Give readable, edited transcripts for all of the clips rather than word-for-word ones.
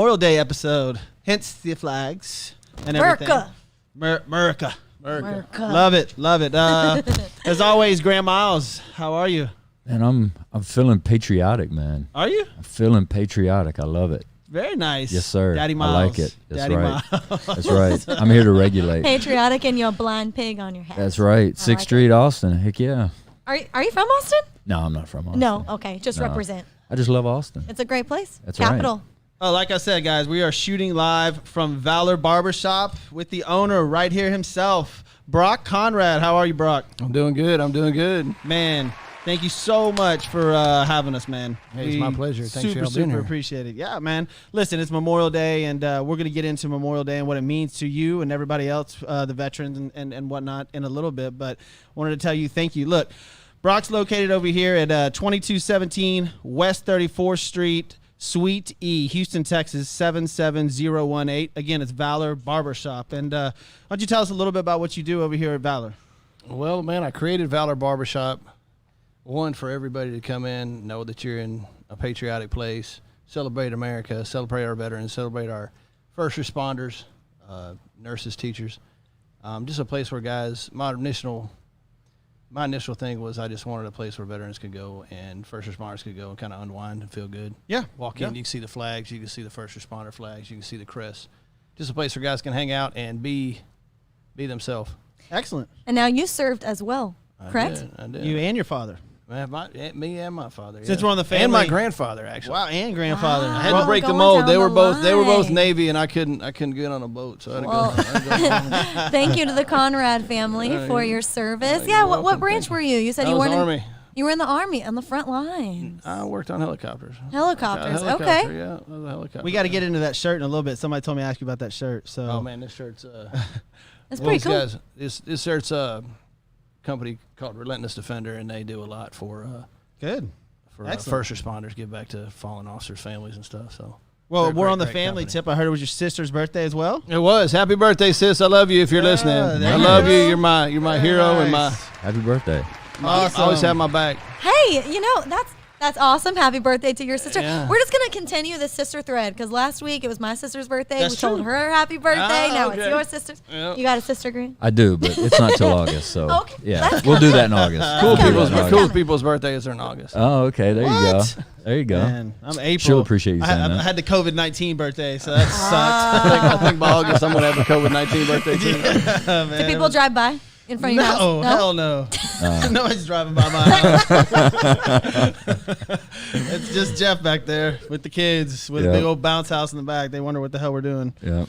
Memorial Day episode, hence the flags and everything. America. Love it. As always, Graham Miles, how are you? And I'm feeling patriotic, man. Are you? I'm feeling patriotic. I love it. Very nice. Yes, sir. Daddy Miles. I like it. That's Daddy right. Miles. That's right. I'm here to regulate. Patriotic and your blind pig on your head. That's right. 6th Street, Austin. Heck yeah. Are you from Austin? No, I'm not from Austin. No. Okay. Just represent. I just love Austin. It's a great place. That's Capital. right. Oh, like I said, guys, we are shooting live from Valor Barbershop with the owner right here himself, Brock Conrad. How are you, Brock? I'm doing good. Man, thank you so much for having us, man. Hey, it's my pleasure. Thanks for being here. Appreciate it. Yeah, man. Listen, it's Memorial Day, and we're going to get into Memorial Day and what it means to you and everybody else, the veterans and whatnot, in a little bit. But I wanted to tell you thank you. Look, Brock's located over here at 2217 West 34th Street, Suite E, Houston, Texas, 77018. Again, it's Valor Barbershop. And why don't you tell us a little bit about what you do over here at Valor? Well, man, I created Valor Barbershop, one, for everybody to come in, know that you're in a patriotic place, celebrate America, celebrate our veterans, celebrate our first responders, nurses, teachers. Just a place where guys, my initial thing was I just wanted a place where veterans could go and first responders could go and kind of unwind and feel good. Yeah. Walk in, you can see the flags, you can see the first responder flags, you can see the crest. Just a place where guys can hang out and be themselves. Excellent. And now you served as well, correct? I did. You and your father. Me and my father. Since we're on the family. And my grandfather, actually. Wow, and grandfather. I had to break the mold. They were both Navy, and I couldn't get on a boat, so I had to go. Thank you to the Conrad family for your service. Yeah, what branch were you? You said you weren't Army. You were in the Army on the front lines. I worked on helicopters. Helicopters, Helicopter, okay. Yeah, I was a helicopter. We got to get into that shirt in a little bit. Somebody told me to ask you about that shirt. So. Oh man, this shirt's That's pretty cool. Guys, this shirt's a company called Relentless Defender, and they do a lot for good for first responders, give back to fallen officers' families and stuff. So. Well, we're on the family tip. I heard it was your sister's birthday as well. It was. Happy birthday, sis. I love you if you're listening. I love you. You're my hero and my Happy birthday. Awesome. Always have my back. Hey, that's awesome. Happy birthday to your sister. Yeah. We're just going to continue the sister thread because last week it was my sister's birthday. That's we told true. her happy birthday. Now okay. it's your sister's. Yep. You got a sister, Green? I do, but it's not till August, so Okay, yeah, that's we'll do that in August. Cool people's birthdays are in August. Oh, okay. There you go. What? There you go. Man, I'm April. She'll appreciate you saying I that. had the COVID-19 birthday, so that sucked. I think by August I'm gonna have a COVID-19 birthday too. Do people drive by in front of your house? No, hell no. Nobody's driving by my house. It's just Jeff back there with the kids with a big old bounce house in the back. They wonder what the hell we're doing. Yeah.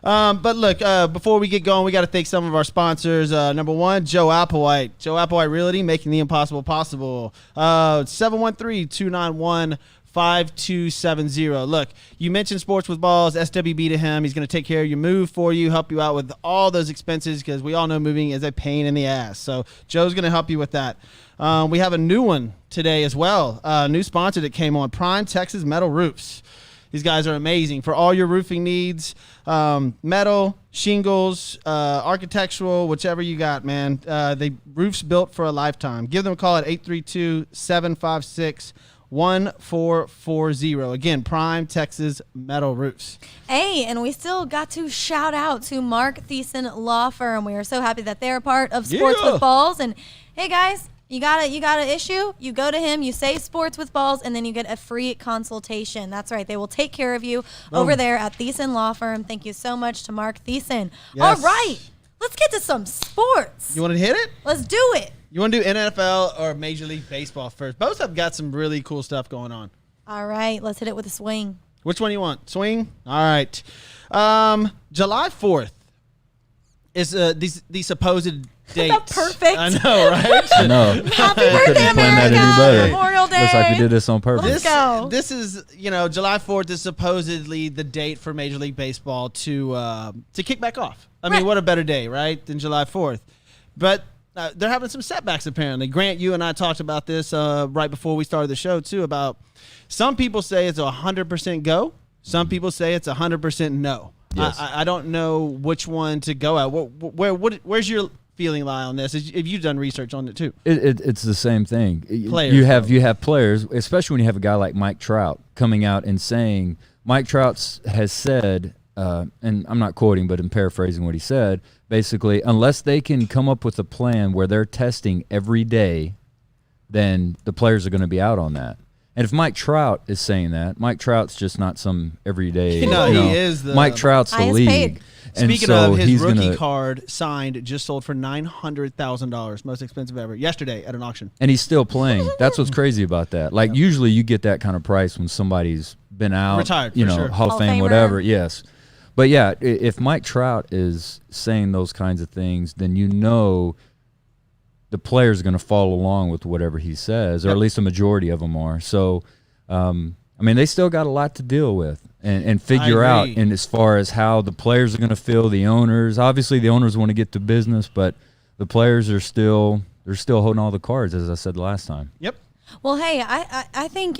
But look, before we get going, we got to thank some of our sponsors. Number one, Joe Applewhite. Joe Applewhite Realty, making the impossible possible. 713-291-5270. Look, you mentioned Sports with Balls, SWB to him. He's going to take care of your move for you, help you out with all those expenses because we all know moving is a pain in the ass. So Joe's going to help you with that. We have a new one today as well, a new sponsor that came on, Prime Texas Metal Roofs. These guys are amazing for all your roofing needs, metal, shingles, architectural, whichever you got, man. They roofs built for a lifetime. Give them a call at 832-756-1440. Again, Prime Texas Metal Roofs. Hey, and we still got to shout out to Mark Thiessen Law Firm. We are so happy that they're a part of Sports with Balls. And hey, guys, you got an issue, you go to him, you say Sports with Balls, and then you get a free consultation. That's right. They will take care of you over there at Thiessen Law Firm. Thank you so much to Mark Thiessen. Yes. All right. Let's get to some sports. You want to hit it? Let's do it. You want to do NFL or Major League Baseball first? Both have got some really cool stuff going on. All right. Let's hit it with a swing. Which one do you want? Swing? All right. July 4th is the supposed date. That's perfect. I know, right? I know. Happy birthday, America. Memorial Day. Looks like we did this on purpose. Let's go. This is, July 4th is supposedly the date for Major League Baseball to kick back off. I mean, what a better day, right, than July 4th. But they're having some setbacks, apparently. Grant, you and I talked about this right before we started the show, too, about some people say it's a 100% go. Some people say it's 100% no. Yes. I don't know which one to go at. Where's your feeling lie on this? Have you done research on it too? It's the same thing. Players, you have players, especially when you have a guy like Mike Trout coming out and saying Mike Trout has said, and I'm not quoting, but I'm paraphrasing what he said, basically, unless they can come up with a plan where they're testing every day, then the players are going to be out on that. And if Mike Trout is saying that, Mike Trout's just not some everyday. He is the Mike Trout's the highest league. paid. And Speaking so of, his he's rookie gonna, card signed just sold for $900,000, most expensive ever, yesterday at an auction. and he's still playing. That's what's crazy about that. Like usually you get that kind of price when somebody's been out, Retired, you for know, sure. Hall of Hall of Fame, Famer. whatever. Yes, but yeah, if Mike Trout is saying those kinds of things, then you know the players are going to follow along with whatever he says, or at least a majority of them are. So, I mean, they still got a lot to deal with and figure out. And as far as how the players are going to feel, the owners, obviously the owners want to get to business, but the players are still holding all the cards, as I said last time. Yep. Well, hey, I think,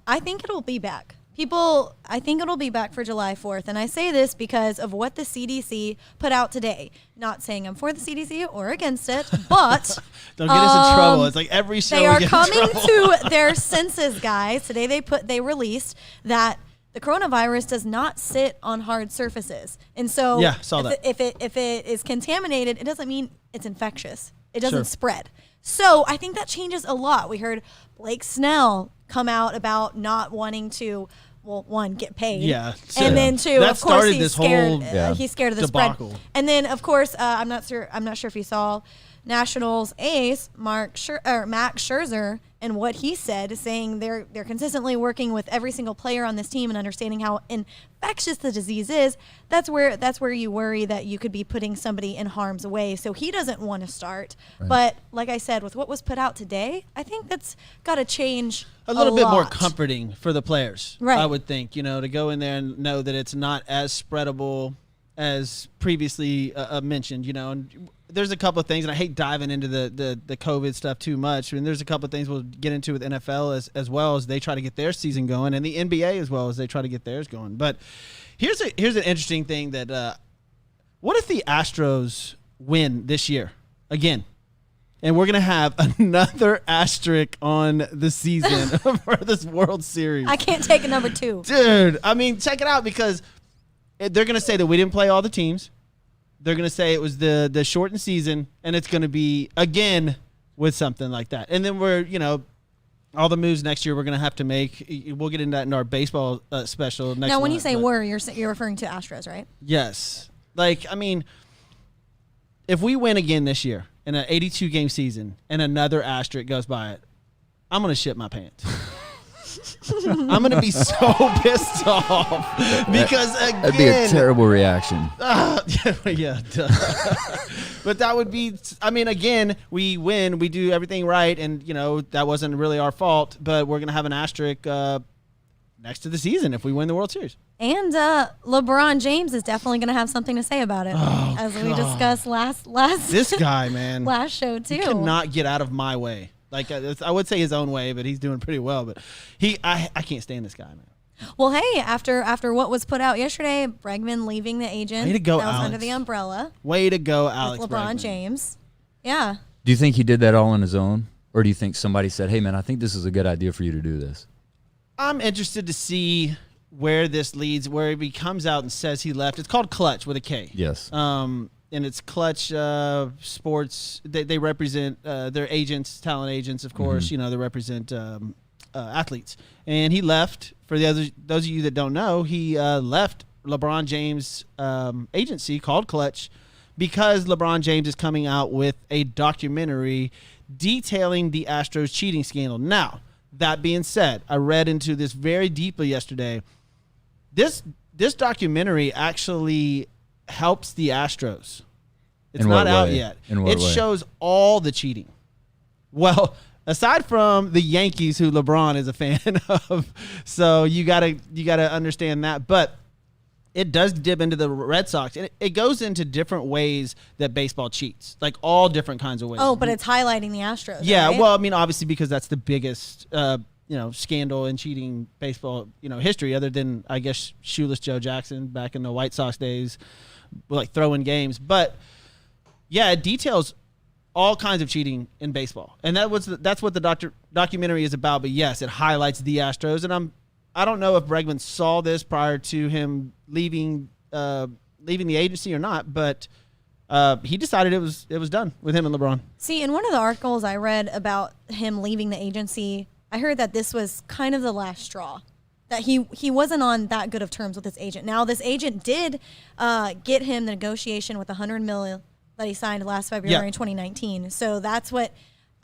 I think it'll be back. I think it'll be back for July 4th. And I say this because of what the CDC put out today. Not saying I'm for the CDC or against it, but Don't get us in trouble. It's like every show they we are get in coming trouble. to their senses, guys. Today they released that the coronavirus does not sit on hard surfaces. And so Yeah, saw that. if it is contaminated, it doesn't mean it's infectious. It doesn't Sure. spread. So I think that changes a lot. We heard Blake Snell come out about not wanting to, well, one, get paid. Yeah. And then two, that of course, started he's this scared. whole He's scared of the debacle. spread. And then, of course, I'm not sure if you saw Nationals ace Max Scherzer and what he said, saying they're consistently working with every single player on this team and understanding how infectious the disease is. That's where you worry that you could be putting somebody in harm's way. So he doesn't want to start. Right. But like I said, with what was put out today, I think that's got to change a little bit lot. more comforting for the players. Right. I would think, to go in there and know that it's not as spreadable as previously mentioned, and there's a couple of things, and I hate diving into the COVID stuff too much. I mean, there's a couple of things we'll get into with NFL as well as they try to get their season going, and the NBA as well as they try to get theirs going. But here's an interesting thing that what if the Astros win this year again? And we're going to have another asterisk on the season for this World Series. I can't take a number 2. Dude, I mean, check it out, because they're going to say that we didn't play all the teams. They're going to say it was the shortened season, and it's going to be, again, with something like that. And then we're, all the moves next year we're going to have to make. We'll get into that in our baseball special next Now, when you month, say but- "were," you're referring to Astros, right? Yes. Like, I mean, if we win again this year in an 82-game season and another asterisk goes by it, I'm going to shit my pants. I'm going to be so pissed off because, again... That'd be a terrible reaction. yeah. Duh. But that would be... I mean, again, we win. We do everything right, and, that wasn't really our fault, but we're going to have an asterisk next to the season if we win the World Series. And LeBron James is definitely going to have something to say about it, as we discussed last This guy, man. last show too. He cannot get out of my way. Like, I would say his own way, but he's doing pretty well. But I can't stand this guy, man. Well, hey, after what was put out yesterday, Bregman leaving the agent. Way to go, that was Alex. under the umbrella. Way to go, Alex With LeBron Bregman. James. Yeah. Do you think he did that all on his own? Or do you think somebody said, hey, man, I think this is a good idea for you to do this? I'm interested to see where this leads, where he comes out and says he left. It's called Clutch with a K. Yes. And it's Clutch Sports. They represent their agents, talent agents, of course. Mm-hmm. They represent athletes. And he left. For those of you that don't know, he left LeBron James' agency called Clutch because LeBron James is coming out with a documentary detailing the Astros cheating scandal. Now, that being said, I read into this very deeply yesterday. This documentary actually helps the Astros. It's In not what out way? yet. In what It way? shows all the cheating. Well, aside from the Yankees, who LeBron is a fan of, so you gotta understand that. But it does dip into the Red Sox, and it goes into different ways that baseball cheats, like all different kinds of ways. Oh, but it's highlighting the Astros. Yeah, right? well, I mean, obviously because that's the biggest, scandal in cheating baseball, history, other than I guess shoeless Joe Jackson back in the White Sox days, like throwing games. But yeah, it details all kinds of cheating in baseball, and that's what the documentary is about. But yes, it highlights the Astros, and I don't know if Bregman saw this prior to him leaving the agency or not, but he decided it was done with him and LeBron. See, in one of the articles I read about him leaving the agency, I heard that this was kind of the last straw. That he wasn't on that good of terms with his agent. Now, this agent did get him the negotiation with $100 million that he signed last February in 2019. So that's what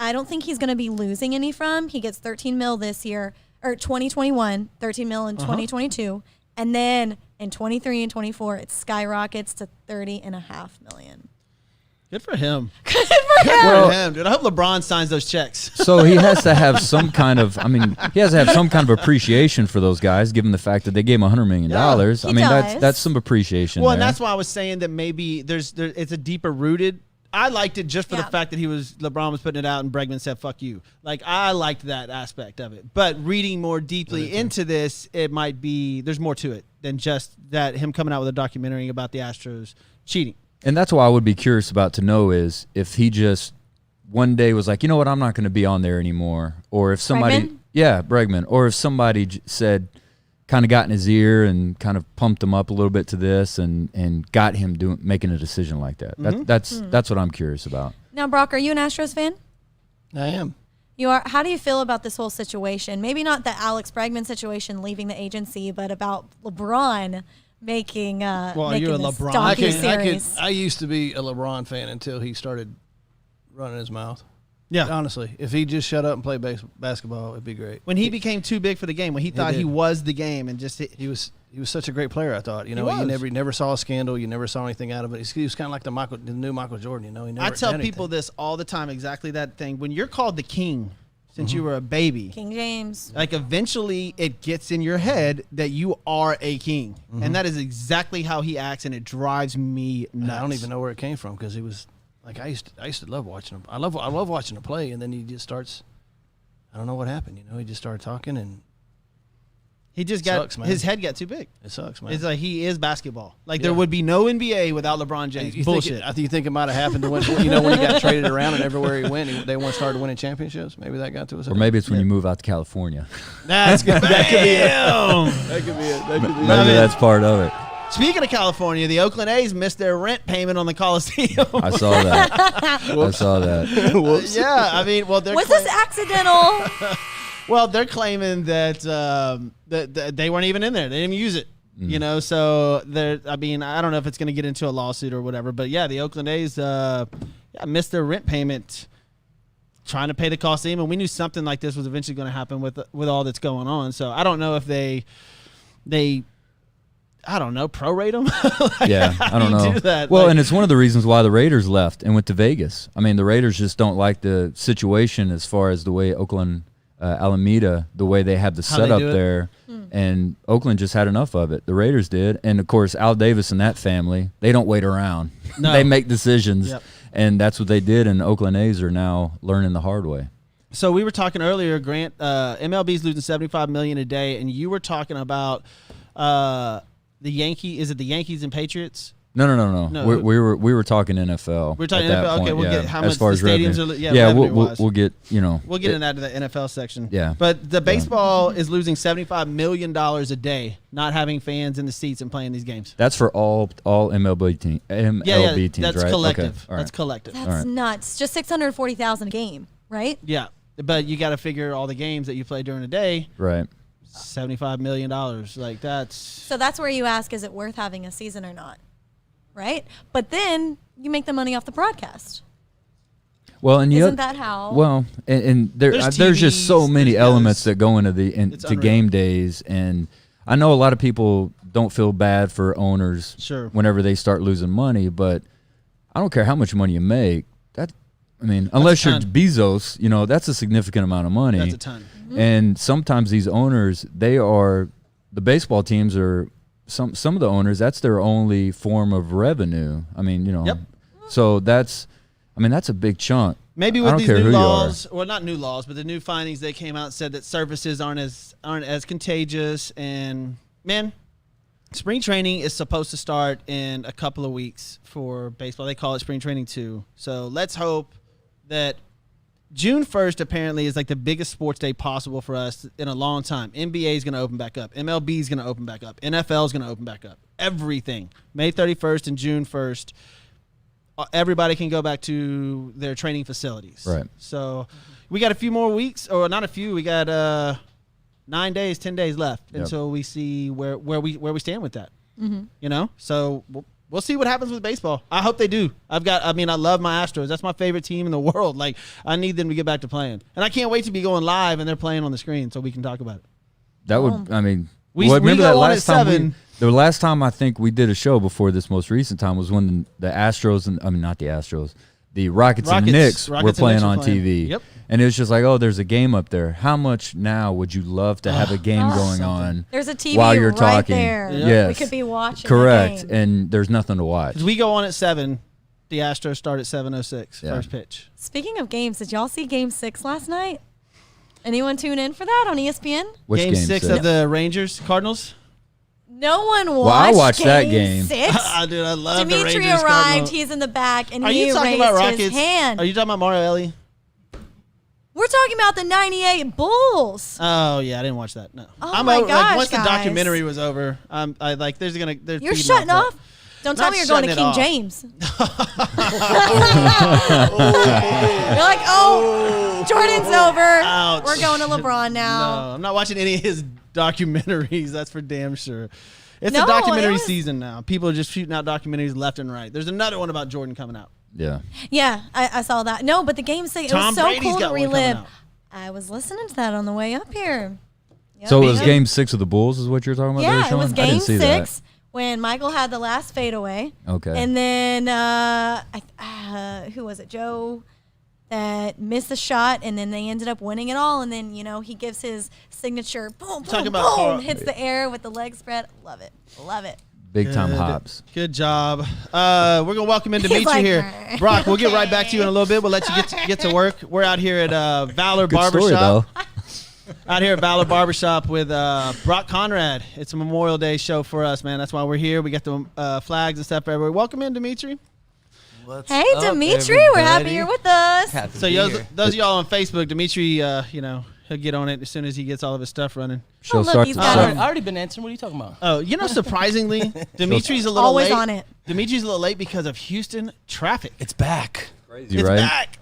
I don't think he's going to be losing any from. He gets $13 million this year, or 2021, $13 million in 2022, and then in 23 and 24, it skyrockets to $30.5 million. Good for him. Good for him. Good for him, dude. I hope LeBron signs those checks. So he has to have some kind of, he has to have some kind of appreciation for those guys, given the fact that they gave him $100 million. That's some appreciation. Well, there. and that's why I was saying that maybe it's a deeper rooted. I liked it just for the fact that LeBron was putting it out and Bregman said, fuck you. Like, I liked that aspect of it. But reading more deeply into this, it might be, there's more to it than just that him coming out with a documentary about the Astros cheating. And that's why I would be curious about to know is if he just one day was like, you know what, I'm not going to be on there anymore. Or if somebody, Bregman, or if somebody said, kind of got in his ear and kind of pumped him up a little bit to this and got him making a decision like that. That's what I'm curious about. Now, Brock, are you an Astros fan? I am. You are. How do you feel about this whole situation? Maybe not the Alex Bregman situation leaving the agency, but about LeBron making you're a this LeBron. docu-series. I used to be a LeBron fan until he started running his mouth. Yeah. Honestly, if he just shut up and played basketball, it'd be great. When he became too big for the game, when he thought he was the game and just he was such a great player, I thought. You never saw a scandal, you never saw anything out of it. He was kind of like the new Michael Jordan, He never I tell did people anything. this all the time, exactly that thing. When you're called the king since you were a baby, King James. like eventually it gets in your head that you are a king. And that is exactly how he acts, and it drives me nuts. And I don't even know where it came from because he was like I used to love watching him. I love watching him play, and then he just starts. I don't know what happened. He just started talking, and he just sucks, man. his head got too big. It sucks, man. It's like he is basketball. Like there would be no NBA without LeBron James. Bullshit. You think it might have happened when when he got traded around and everywhere he went, they started winning championships. Maybe that got to us. Or maybe it's when you move out to California. That's good. That could be it. That could be it. Maybe that's part of it. Speaking of California, the Oakland A's missed their rent payment on the Coliseum. I saw that. I saw that. Yeah, I mean, well, Was this accidental? Well, they're claiming that that they weren't even in there. They didn't even use it. So I mean, I don't know if it's going to get into a lawsuit or whatever, but yeah, the Oakland A's missed their rent payment trying to pay the Coliseum, and we knew something like this was eventually going to happen with all that's going on. So I don't know if they I don't know, prorate them. I don't know. Do that? Well, and it's one of the reasons why the Raiders left and went to Vegas. I mean, the Raiders just don't like the situation as far as the way Oakland, Alameda, the way they have the setup there. And Oakland just had enough of it. The Raiders did. And, of course, Al Davis and that family, they don't wait around. No. They make decisions. Yep. And that's what they did, and Oakland A's are now learning the hard way. So we were talking earlier, Grant, MLB's losing $75 million a day, and you were talking about the Yankees and Patriots? No. We were talking NFL. We're talking at that NFL. point, Okay, we'll get how much as far the as stadiums revenue. are. We'll get We'll get into that to the NFL section. Yeah. But the baseball is losing $75 million a day, not having fans in the seats and playing these games. That's for all MLB teams. MLB teams, that's right? collective. Okay. All right. That's collective. That's nuts. Just $640,000 a game, right? Yeah, but you got to figure all the games that you play during the day. Right. $75 million. Like that's. So that's where you ask, is it worth having a season or not? Right? But then you make the money off the broadcast. Well, and isn't that how? Well, and there's just so many elements that go into to game days, and I know a lot of people don't feel bad for owners whenever they start losing money, but I don't care how much money you make. Unless you're Bezos, that's a significant amount of money. That's a ton. And sometimes these owners, the baseball teams are. Some of the owners, that's their only form of revenue. So that's a big chunk. Maybe with these new laws, or not new laws, but the new findings, they came out and said that surfaces aren't as contagious. And man, spring training is supposed to start in a couple of weeks for baseball. They call it spring training 2. So let's hope that June 1st apparently is like the biggest sports day possible for us in a long time. NBA is going to open back up. MLB is going to open back up. NFL is going to open back up. Everything. May 31st and June 1st, everybody can go back to their training facilities. Right. So we got a few more weeks, or not a few. We got 9 days, 10 days left until we see where we stand with that. You know? So we'll see what happens with baseball. I hope they do. I love my Astros. That's my favorite team in the world. Like, I need them to get back to playing. And I can't wait to be going live and they're playing on the screen so we can talk about it. That would, I mean, we remember go that on last at time 7. the last time I think we did a show before this most recent time was when the Astros not the Astros, the Rockets and Knicks were playing on TV. Yep. And it was just like, oh, there's a game up there. How much now would you love to have a game going on? There's a TV while you're right talking? there. Yes. We could be watching. Correct. The game. And there's nothing to watch. We go on at 7. The Astros start at 7:06. First pitch. Speaking of games, did y'all see Game 6 last night? Anyone tune in for that on ESPN? Which Game 6 of the Rangers Cardinals. No one watched. Well, I watched that game. 6. Dude, I love the Dimitri Rangers. arrived. Cardinals. He's in the back, and Are he you talking raised about his Rockets? hand. Are you talking about Mario Ellie? We're talking about the '98 Bulls. Oh yeah, I didn't watch that. No. Oh my gosh, like, once guys. the documentary was over, there's You're shutting off. Don't tell Not me you're going to shutting it King off. James. You're like, oh, Jordan's over. Ouch. We're going to LeBron now. No, I'm not watching any of his documentaries. That's for damn sure. It's No, a documentary it was- season now. People are just shooting out documentaries left and right. There's another one about Jordan coming out. Yeah. Yeah, I saw that. No, but the Game 6, it Tom was so Brady's cool to got one coming relive. out. I was listening to that on the way up here. Yep. So it was Yep. Game 6 of the Bulls is what you're talking about there, Yeah, it Sean? was I Game didn't see 6 when Michael had the last fadeaway. Okay. And then who was it? Joe that missed the shot, and then they ended up winning it all. And then he gives his signature, boom, Talk boom, about boom, Carl- hits the air with the leg spread. Love it, love it. Big time hops. Good job. We're gonna welcome in He's Dimitri like, here. "Meh." Brock, we'll get right back to you in a little bit. We'll let you get to work. We're out here at Valor Good story, Barbershop. though. Out here at Valor Barbershop with Brock Conrad. It's a Memorial Day show for us, man. That's why we're here. We got the flags and stuff everywhere. Welcome in, Dimitri. Hey, Dimitri, we're happy you're with us. So those of y'all on Facebook, Dimitri, he'll get on it as soon as he gets all of his stuff running. She'll look, start he's to got start- it. I already been answering. What are you talking about? Oh, surprisingly, Dimitri's a little Always late. on it. Dimitri's a little late because of Houston traffic. It's back. Crazy, It's right? back.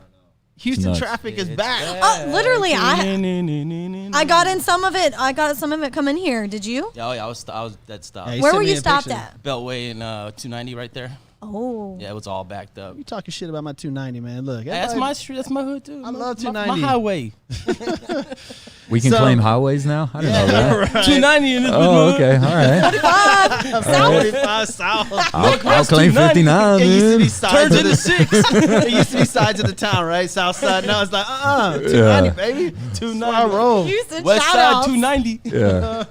Houston nuts. traffic is back. Literally, I got in some of it. I got some of it coming here. Did you? Oh yeah, I was dead stopped. Yeah, he Where sent were me you a stopped picture. at? Beltway and 290 right there. Oh. Yeah, it was all backed up. You talking shit about my 290, man? Look, Hey, that's my street. That's my hood too. I love my 290. highway. We can So- claim highways now? I didn't know that. 290 in this Oh, okay. All right. 45 south. I'll claim 59, It used to man. be sides of the six. It used to be sides of the town, right? South side. Now it's like 290, baby. 290. I roll. Houston, West shout side outs. 290. Yeah.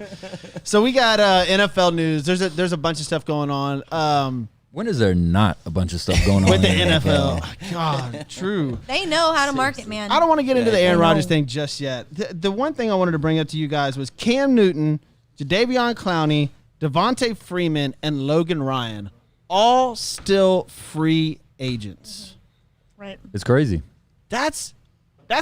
So we got NFL news. There's a bunch of stuff going on. When is there not a bunch of stuff going on With the in NFL. God, true. They know how to market, man. I don't want to get into the Aaron I know. Rodgers thing just yet. The one thing I wanted to bring up to you guys was Cam Newton, Jadeveon Clowney, Devontae Freeman, and Logan Ryan, all still free agents. Right. It's crazy. That's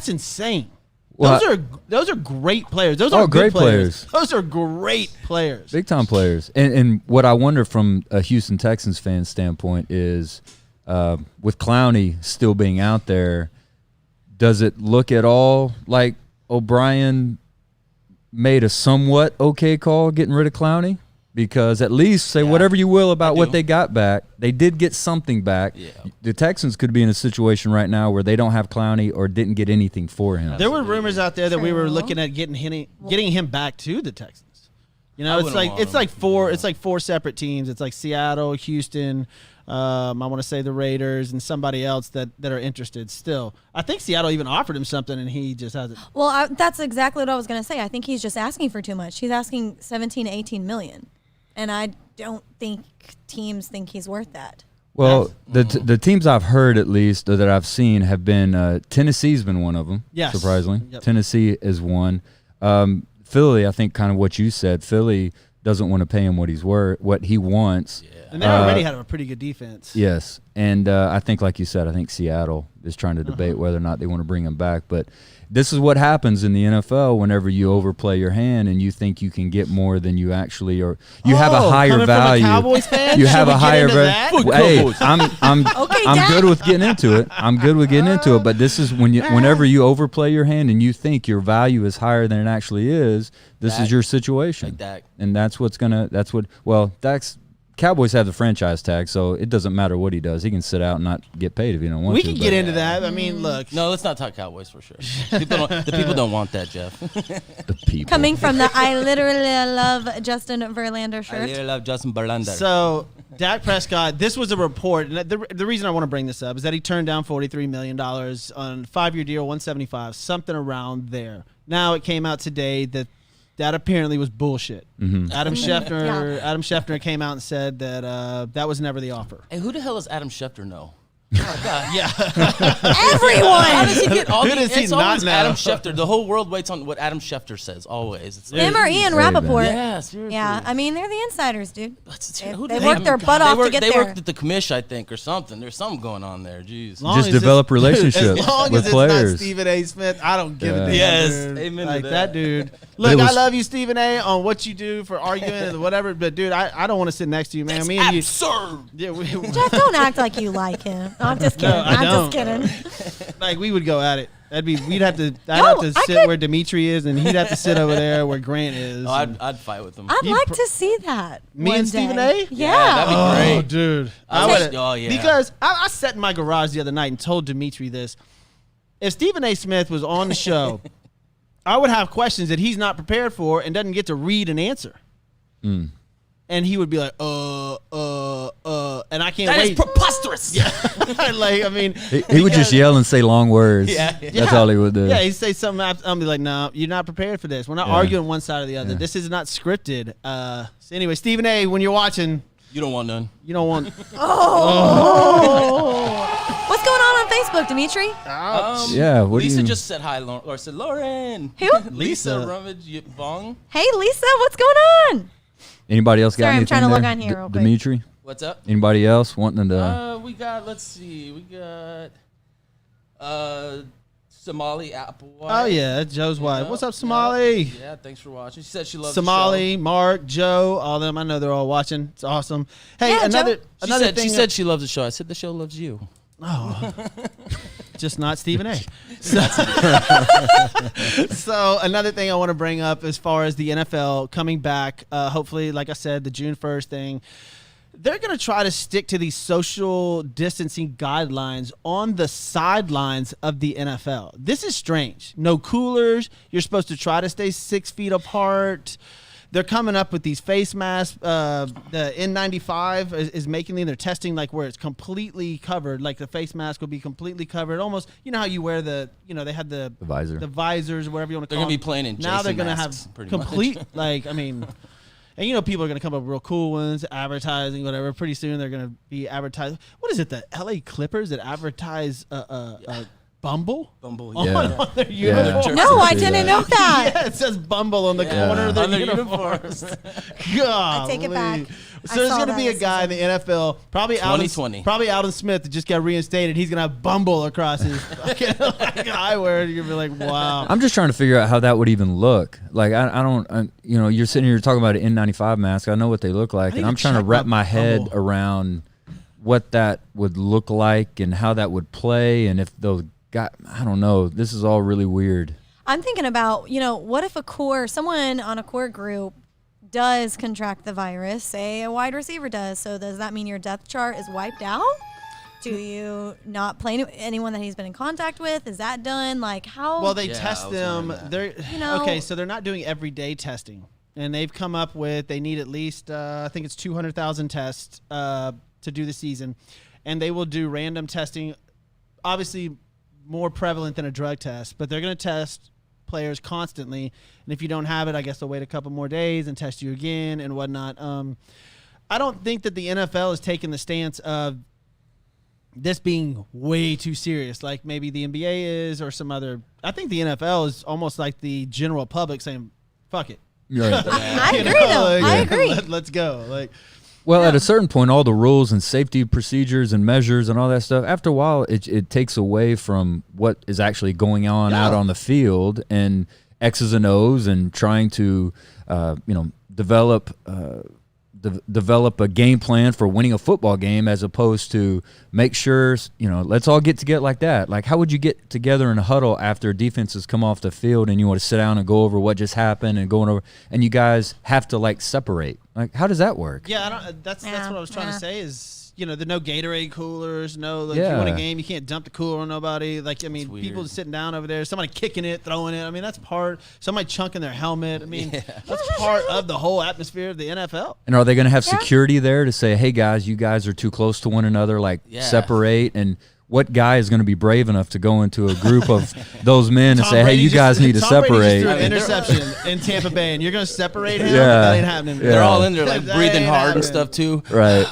insane. Well, those are great players. Those Oh, are good great players. Those are great players. Big time players. And what I wonder from a Houston Texans fan standpoint is with Clowney still being out there, does it look at all like O'Brien made a somewhat okay call getting rid of Clowney? Because at least say whatever you will about what they got back, they did get something back. Yeah. The Texans could be in a situation right now where they don't have Clowney or didn't get anything for him. There were rumors out there that we were True. looking at getting him back to the Texans. You know, I it's wouldn't like want it's him. like four separate teams. It's like Seattle, Houston. I want to say the Raiders and somebody else that are interested still. I think Seattle even offered him something and he just hasn't. Well, that's exactly what I was going to say. I think he's just asking for too much. He's asking 17 to 18 million. And I don't think teams think he's worth that. Well, the teams I've heard at least or that I've seen have been Tennessee's been one of them. Yes. Surprisingly, Yep. Tennessee is one. Philly, I think, kind of what you said. Philly doesn't want to pay him what he wants. Yeah. And they already had a pretty good defense. Yes, and I think, like you said, I think Seattle is trying to debate whether or not they want to bring him back. But this is what happens in the NFL whenever you overplay your hand and you think you can get more than you actually are. You have a higher coming value. From a Cowboys fan? You Should have we a get higher into that? value. Hey, I'm Dad. good with getting into it. I'm good with getting into it. But this is whenever you overplay your hand and you think your value is higher than it actually is. This is your situation, Like Dak. and that's what. Well, Dak's. Cowboys have the franchise tag, so it doesn't matter what he does. He can sit out and not get paid if he don't want We to. can get into that. I mean, look. No, let's not talk Cowboys for sure. The people don't want that, Jeff. the people. Coming from the I literally love Justin Verlander I shirt. really love Justin Verlander. So, Dak Prescott, this was a report. And the reason I want to bring this up is that he turned down $43 million on a 5-year deal, 175, something around there. Now it came out today that apparently was bullshit. Mm-hmm. Adam Schefter Yeah. Adam Schefter came out and said that that was never the offer. Hey, who the hell does Adam Schefter know? Oh, God. Yeah. How Everyone. does he get all Who the, does he it's not always know? Adam Schefter. The whole world waits on what Adam Schefter says, always. It's Him or Ian Very bad. Rappaport. yeah, seriously. Yeah, I mean, they're the insiders, dude. Who They the- worked their butt off to get they there. worked at the commish, I think, or something. There's something going on there. Jeez. Long Just as develop it's- relationships as long with as players. It's not Stephen A. Smith, I don't give a Yeah. damn. Yes, dude. amen to Like that. dude. But Look, it was- I love you, Stephen A. on what you do for arguing and whatever. But dude, I don't want to sit next to you, man. That's Me and you. absurd. Yeah, Jeff, don't act like you like him. No, I'm just kidding. No, I I'm don't. just kidding. like we would go at it. I'd have to No, I sit could- where Dimitri is, and he'd have to sit over there where Grant is. Oh, I'd fight with him. I'd You like pr- to see that. Me one and Stephen day. A? Yeah. that'd be Oh, great. dude. I would- would- oh, yeah. Because I sat in my garage the other night and told Dimitri this. If Stephen A. Smith was on the show, I would have questions that he's not prepared for and doesn't get to read and answer. Mm. And he would be like, and I can't That is wait. preposterous. like, I mean, He would just yell and say long words. Yeah. That's all he would do. Yeah, he'd say something. I'll be like, no, you're not prepared for this. We're not Yeah. arguing one side or the other. Yeah. This is not scripted. So anyway, Stephen A., when you're watching, You don't want none. you don't want. What's going on Facebook, Dimitri? Yeah, what do Lisa you- just said hi, or said Lauren. Who? Lisa Rummage Bong. Hey, Lisa, what's going on? Anybody else got Sorry, I'm anything trying to log there? on here real quick. Dimitri? What's up? Anybody else wanting to? We got. Let's see. We got. Somali Applewhite. Oh yeah, that's Joe's wife. Yeah, What's up, Somali? Yeah, thanks for watching. She said she loves Somali, Mark, Joe, all them. I know they're all watching. It's awesome. Hey, Yeah, another Joe. the show. another She thing. said she loves the show. I said the show loves you. Just not Stephen A. So another thing I want to bring up as far as the NFL coming back, hopefully, like I said, the June 1st thing, they're going to try to stick to these social distancing guidelines on the sidelines of the NFL. This is strange. No coolers. You're supposed to try to stay 6 feet apart. They're coming up with these face masks. The N95 is making them. They're testing like where it's completely covered. Like the face mask will be completely covered. Almost, you know how you wear they had the visor. the visors, whatever you want to They're call gonna them. be playing in Now they're Jason gonna masks, have pretty complete much. like I mean, and you know people are gonna come up with real cool ones, advertising whatever. Pretty soon they're gonna be advertising. What is it? The LA Clippers that advertise Bumble? Bumble. On, Yeah. on their Yeah. uniform. No, I see didn't that. know that. Yeah, it says Bumble on the Yeah. corner of their On their uniforms. uniforms. God, I take it back. So I there's saw going to that be a this guy in the NFL, probably 2020. Alden Smith, that just got reinstated. He's going to have Bumble across his fucking like, eyewear. You're going to be like, wow. I'm just trying to figure out how that would even look. Like I don't, you're sitting here talking about an N95 mask. I know what they look like, need and I'm to trying to check wrap my my head Bumble. around what that would look like and how that would play, and if those I don't know. This is all really weird. I'm thinking about, what if someone on a core group does contract the virus, say a wide receiver does. So does that mean your depth chart is wiped out? Do you not play anyone that he's been in contact with? Is that done? Like how? Well, they Yeah, test I was them. wondering that. They're okay. So they're not doing everyday testing, and they've come up with they need at least I think it's 200,000 tests to do the season, and they will do random testing. Obviously, more prevalent than a drug test, but they're going to test players constantly. And if you don't have it, I guess they'll wait a couple more days and test you again and whatnot. I don't think that the NFL is taking the stance of this being way too serious, like maybe the NBA is or some other. I think the NFL is almost like the general public saying, "Fuck it." Right. I agree, though. I agree. Let's go. Like, Well, at a certain point, all the rules and safety procedures and measures and all that stuff, after a while, it takes away from what is actually going on out on the field and X's and O's and trying to, develop a game plan for winning a football game as opposed to make sure, let's all get together like that. Like, how would you get together in a huddle after defenses come off the field and you want to sit down and go over what just happened and going over, and you guys have to like separate? Like, how does that work? Yeah, that's what I was trying to say is, the no Gatorade coolers, no, like, if you win a game, you can't dump the cooler on nobody. Like, I mean, people sitting down over there, somebody kicking it, throwing it. I mean, that's somebody chunking their helmet. I mean, that's part of the whole atmosphere of the NFL. And are they going to have security there to say, hey, guys, you guys are too close to one another, like separate? And what guy is going to be brave enough to go into a group of those men and say, hey, you guys need to separate? Tom Brady just threw an interception in Tampa Bay, and you're going to separate him? That ain't happening. They're all in there, like, breathing hard and stuff, too. Right.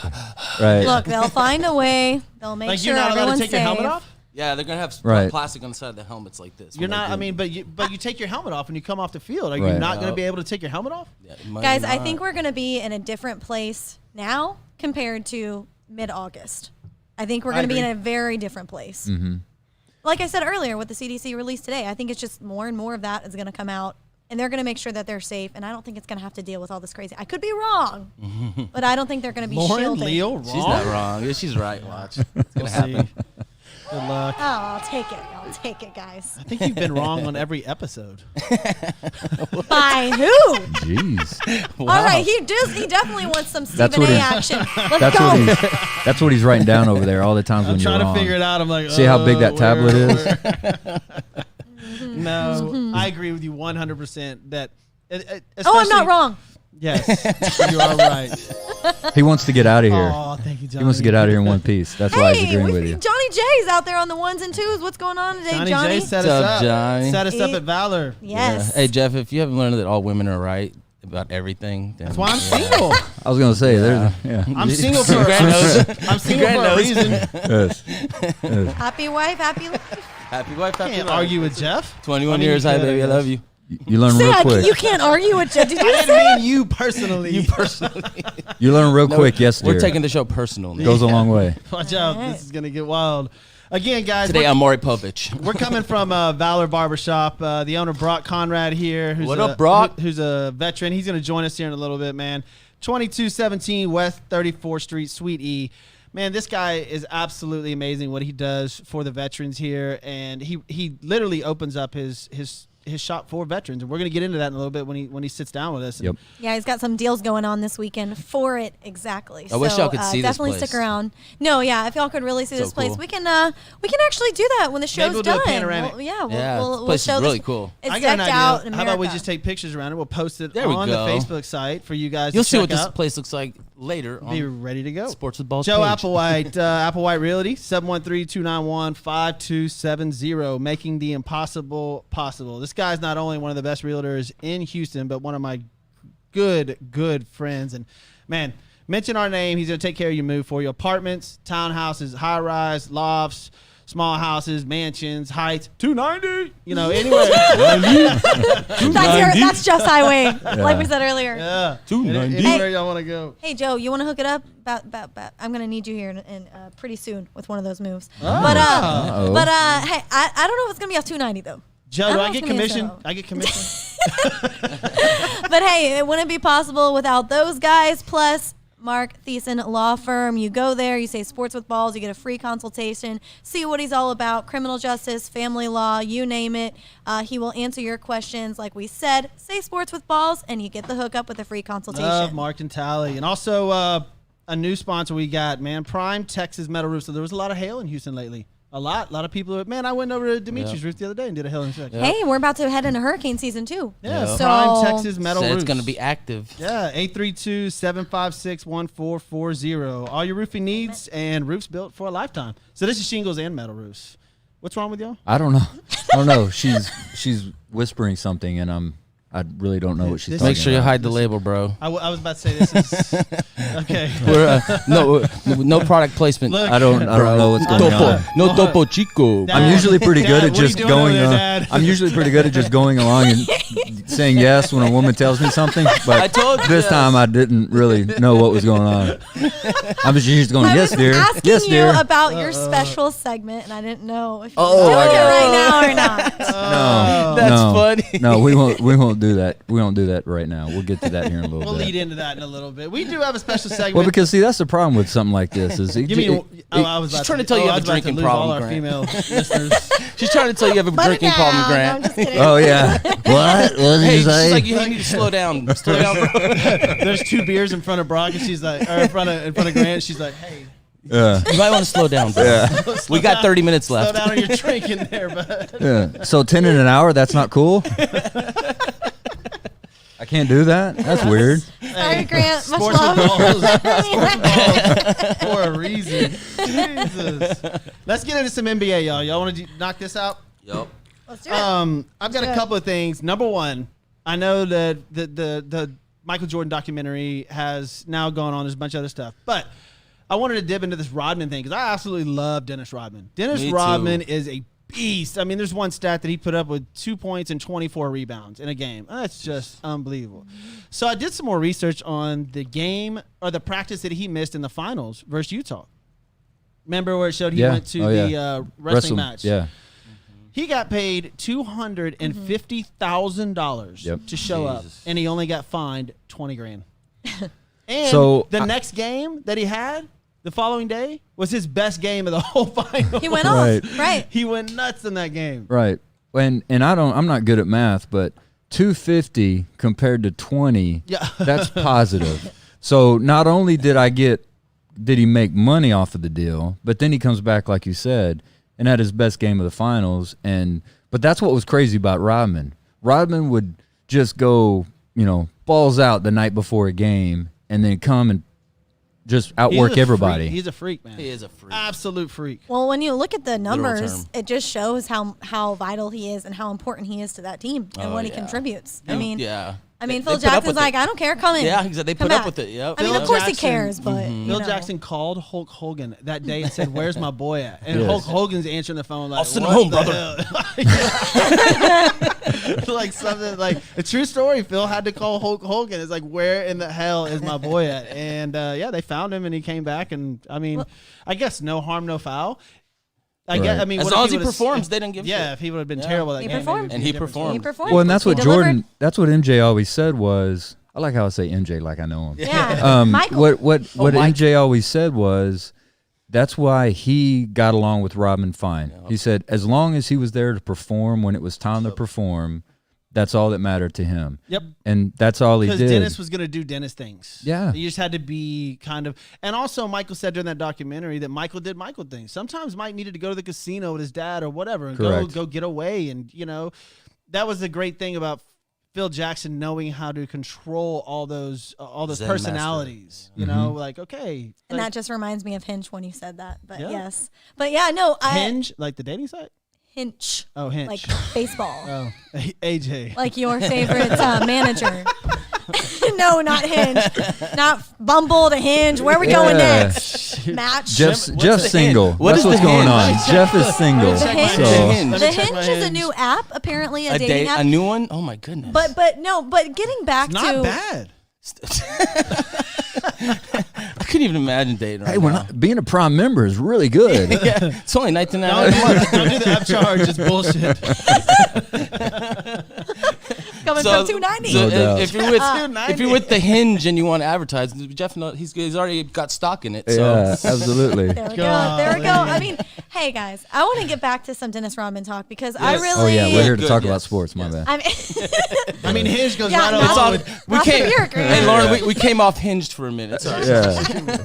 Look, they'll find a way. They'll make sure you're not allowed to everyone's take safe. your helmet off? Yeah, they're going to have plastic on the side of the helmets like this. You're not, but you take your helmet off when you come off the field. Are you not going to be able to take your helmet off? Yeah, Guys, I think we're going to be in a different place now compared to mid-August. I think we're going to be in a very different place. Mm-hmm. Like I said earlier, what the CDC released today, I think it's just more and more of that is going to come out, and they're going to make sure that they're safe. And I don't think it's going to have to deal with all this crazy. I could be wrong, but I don't think they're going to be shielded. Leo, wrong? She's not wrong. Yeah, she's right. Watch. It's going to happen. Good luck. Oh, I'll take it. I'll take it, guys. I think you've been wrong on every episode. By who? Jeez. Wow. All right, he definitely wants some Stephen A. action. Let's go. That's what he's writing down over there all the times when you're wrong. I'm trying to figure it out. I'm like, see how big that tablet is? No, I agree with you 100% that. I'm not wrong. Yes, you are right. He wants to get out of here. Oh, thank you, Johnny. He wants to get out of here in one piece. That's why he's agreeing with you. Johnny J's out there on the ones and twos. What's going on today, Johnny? Johnny J set us up. Johnny? Set us up at Valor. Yes. Yeah. Hey, Jeff, if you haven't learned that all women are right about everything, then That's why I'm single. I was going to say, I'm single for a reason. Yes. Happy wife, happy life. Happy wife, happy Can't life. argue with Jeff. 21 years, hi, baby, I love you. You learn real quick. You can't argue with Jeff. Did you I say didn't that? mean you personally. You learn real quick, yes, dear. We're taking the show personally. Goes a long way. Watch out. This is going to get wild. Again, guys. Today, I'm Maury Povich. We're coming from Valor Barbershop. The owner, Brock Conrad, here. What up, Brock? Who's a veteran. He's going to join us here in a little bit, man. 2217 West 34th Street, Suite E. Man, this guy is absolutely amazing what he does for the veterans here. And he literally opens up his shop for veterans, and we're going to get into that in a little bit when he sits down with us. Yep. Yeah, he's got some deals going on this weekend for it exactly. I wish y'all could see this definitely place. stick around. No, yeah, if y'all could really see So this place, cool. we can actually do that when the show's Maybe we'll do a done. panoramic. We'll this place show is really this. cool. It's I got decked an out idea. in How about we America. just take pictures around it? We'll post it There we on the go. Facebook site for you guys You'll to see check what this out. place looks like later Be on ready to go. Sports with Balls Joe page. Applewhite, Applewhite Realty, 713-291-5270, making the impossible possible. This guy's not only one of the best realtors in Houston, but one of my good friends. And, man, mention our name. He's going to take care of your move for you. Apartments, townhouses, high-rise, lofts, small houses, mansions, heights, 290, anywhere. That's just highway, like we said earlier. Yeah. 290. Anywhere y'all want to go. Hey Joe, you want to hook it up? I'm gonna need you here in pretty soon with one of those moves. Oh. But Uh-oh. hey, I don't know if it's gonna be off 290 though. Joe, I do don't I know get if it's gonna be commission? so. I get commission? But hey, it wouldn't be possible without those guys. Plus Mark Thiessen Law Firm. You go there, you say Sports with Balls, you get a free consultation, see what he's all about, criminal justice, family law, you name it. He will answer your questions. Like we said, say Sports with Balls, and you get the hookup with a free consultation. Love Mark and Tally. And also a new sponsor we got, man, Prime Texas Metal Roof. So there was a lot of hail in Houston lately. A lot of people. Man, I went over to Dimitri's roof the other day and did a hail inspection. Hey, we're about to head into hurricane season too. Yeah, So- Prime Texas Metal Said Roofs. it's going to be active. Yeah, 832-756-1440. All your roofing needs and roofs built for a lifetime. So this is shingles and metal roofs. What's wrong with y'all? I don't know. She's whispering something, and I'm I really don't know what she's This- talking Make sure you about. hide the label, bro. I was about to say this is okay. We're, no product placement. Look, I don't know what's going on. No topo chico. Dad, I'm usually pretty good Dad, at what are you just doing going over there, on. Dad? I'm usually pretty good at just going along and saying yes when a woman tells me something. I But told you this yes. time I didn't really know what was going on. I was just going, I yes, was dear. asking Yes, you dear. about your special segment, and I didn't know if you Oh, were I doing it got right now or not. No, That's no, funny. No, we won't do that. We won't do that right now. We'll get to that here in a little We'll bit. lead into that in a little bit. We do have a special segment. Well, because see, that's the problem with something like this. Is Give me. I was she's about trying to tell you I have was a about to drinking lose problem, All our Grant. female listeners. She's trying to tell you have a Put it drinking problem, down. No, I'm Grant. just kidding. oh yeah. What? What did Hey, you she's say? like, you need to slow down. Slow down, bro. There's 2 beers in front of Brock, and she's like, or in front of Grant. She's like, hey, Yeah. You might want to slow down, bro. We got 30 minutes slow left. down on your drinking there, bud. Yeah. So 10 in an hour, that's not cool? I can't do that? That's weird. Sorry, Grant. Much Sports love. with balls. For a reason. Jesus. Let's get into some NBA, y'all. Y'all want to knock this out? Yep. Let's do it. I've got do a it. couple of things. Number one, I know that the Michael Jordan documentary has now gone on. There's a bunch of other stuff, but I wanted to dip into this Rodman thing because I absolutely love Dennis Rodman. Dennis Me too. Rodman is a beast. I mean, there's one stat that he put up with 2 points and 24 rebounds in a game. That's just unbelievable. So I did some more research on the game or the practice that he missed in the finals versus Utah. Remember where it showed he went to the wrestling match? Yeah. He got paid $250,000 Yep. to show up, Jesus. and he only got fined $20,000. And So, the next game that he had the following day was his best game of the whole final. He went Right. off. Right. He went nuts in that game. Right. And I'm not good at math, but 250 compared to 20, Yeah. that's positive. So not only did he make money off of the deal, but then he comes back, like you said, and had his best game of the finals. But that's what was crazy about Rodman. Rodman would just go, balls out the night before a game and then come and just outwork He's a everybody. freak. He's a freak, man. He is a freak. Absolute freak. Well, when you look at the numbers, term. it just shows how vital he is and how important he is to that team and Oh, what he yeah. contributes. Yeah. I mean, Yeah. Phil They put up Jackson's with like, it. I don't care, come in. Yeah, exactly. They Come put up back. with it. Yep. I mean, Phil of course he Jackson- cares, but you Phil know. Jackson called Hulk Hogan that day and said, "Where's my boy at?" And Yes. Hulk Hogan's answering the phone like, I'll send him "What home, the brother." hell?" Like something like a true story. Phil had to call Hulk Hogan. It's like, "Where in the hell is my boy at?" And they found him and he came back. And I mean, I guess no harm, no foul. I guess. I mean, As what long if as he would've- performs, they didn't give a Yeah, shit. if he would have been Yeah. terrible that He game, performed. maybe it'd And be a he different performed. He story. performed. Well, and that's He what delivered. Jordan. That's what MJ always said was. I like how I say MJ like I know him. Yeah. Michael. What Mike. MJ always said was, that's why he got along with Rodman fine. He said as long as he was there to perform when it was time to perform, that's all that mattered to him. Yep. And that's all he Because did. Dennis was going to do Dennis things. Yeah. You just had to be kind of. And also, Michael said during that documentary that Michael did Michael things. Sometimes Mike needed to go to the casino with his dad or whatever and Correct. go get away. And, that was the great thing about Phil Jackson knowing how to control all those Zen personalities. Like, okay. And like, that just reminds me of Hinch when you said that. But Yeah. yes. But yeah, no. Hinge, like the dating site? Hinch. Oh, Hinge. Like baseball. Oh, AJ. Like your favorite manager. No, not Hinge. Not Bumble to Hinge. Where are we going Yeah. next? Match. Jeff's the single. Hinge? What That's is what's the going Hinge? on. Jeff is single. The Hinge. The So, Hinge. Let The me check Hinge my is a Hinge. new app, apparently a A dating date, app. a new one? Oh my goodness. But getting back It's to not bad. I couldn't even imagine dating right hey, we're now. not, being a prime member is really good. Yeah, it's only $19 a Don't month. do the app charge. It's bullshit. coming from 290. No doubt. if you're with the Hinge and you want to advertise, Jeff knows he's already got stock in it. So Yeah, absolutely. There we go. There we go. I mean, hey guys, I want to get back to some Dennis Rodman talk because I Yes. really. Oh yeah, we're here to Good, talk yes. about sports. My bad. I mean, I mean, Hinge goes Yeah, right no. it's along all, with we Not came. the beer, Grant. Hey Lauren, we came off Hinged for a minute. Sorry. Yeah,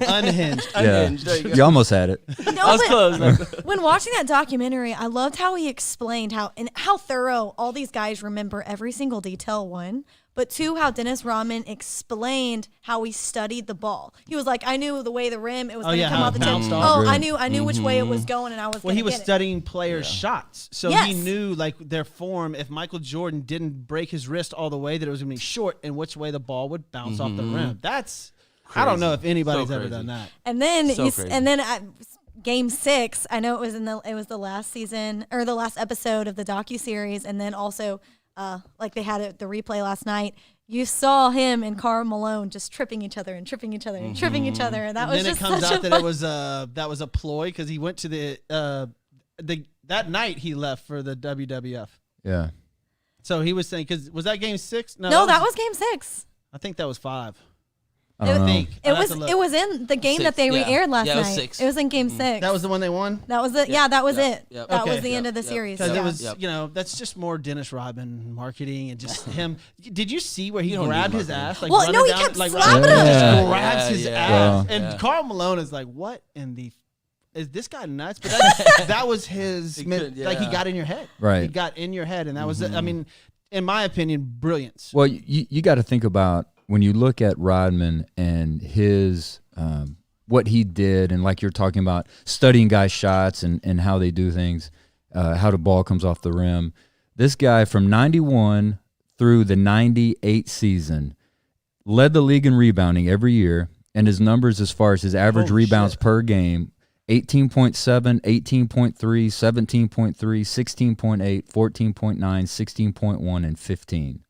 unhinged. Unhinged, there you yeah. go. You almost had it. no, I was but close. when watching that documentary, I loved how he explained how thorough all these guys remember every single detail. One, but two, how Dennis Rodman explained how he studied the ball. He was like, I knew the way the rim, it was going to come how off it the tip. bounced off. Oh, I knew which way it was going, and I was Well, going he to was get it. studying players' shots, so Yes. he knew like their form. If Michael Jordan didn't break his wrist all the way, that it was going to be short, and which way the ball would bounce off the rim. That's I don't know if anybody's ever done that. And then So crazy. Game 6, I know it was the last season or the last episode of the docuseries, and then also like they had the replay last night. You saw him and Karl Malone just tripping each other and tripping each other and tripping each other, and that And was then just it comes such out a that fun- it was a ploy because he went to the that night he left for the WWF. Yeah. So he was saying because was that Game 6? No, that was Game 6. I think that was 5. I don't know. think. It was in the game that they 6, yeah. re-aired last Yeah, it was night. 6. It was in Game 6. That was the one they won. that was it. Yeah, that was it. Yep. That Okay. was the end of the Yep. series. Because Yeah. it was, Yep. that's just more Dennis Rodman marketing and just him. Did you see where he You don't grabbed need his marketing. ass? Like Well, running no, he down, kept like slapping running him. just Yeah. grabs Yeah, his yeah. ass. Yeah. And Yeah. Karl Malone is like, what in the... Is this guy nuts? But that was his... He Like, could, he yeah. got in your head. Right. He got in your head. And that was, I mean, in my opinion, brilliance. Well, you got to think about when you look at Rodman and his what he did, and like you're talking about studying guys' shots and how they do things, how the ball comes off the rim. This guy from 91 through the 98 season led the league in rebounding every year, and his numbers as far as his average Holy rebounds shit. per game, 18.7, 18.3, 17.3, 16.8, 14.9, 16.1, and 15.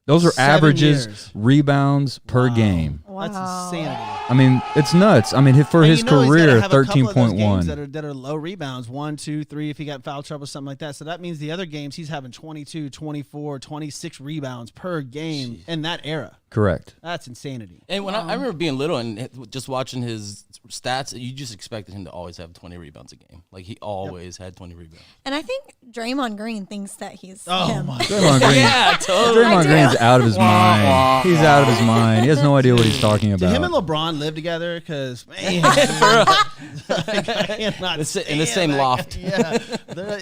Those are 7 averages, years. rebounds per Wow. game. That's insanity. I mean, it's nuts. I mean, for And his you know he's career, gotta have a couple of those games 13.1. that are low rebounds, 1, 2, 3, if he got foul trouble, something like that. So that means the other games he's having 22, 24, 26 rebounds per game in that era. Correct. That's insanity. And when I remember being little and just watching his stats, you just expected him to always have 20 rebounds a game. Like he always had 20 rebounds. And I think Draymond Green thinks that he's Oh him. my Draymond Green. Yeah, totally. Draymond I do. Green's out of his mind. He's out of his mind. He has no idea what he's talking Did him and about. LeBron live together? Because man, like, I cannot In the stand same that loft. guy. Yeah,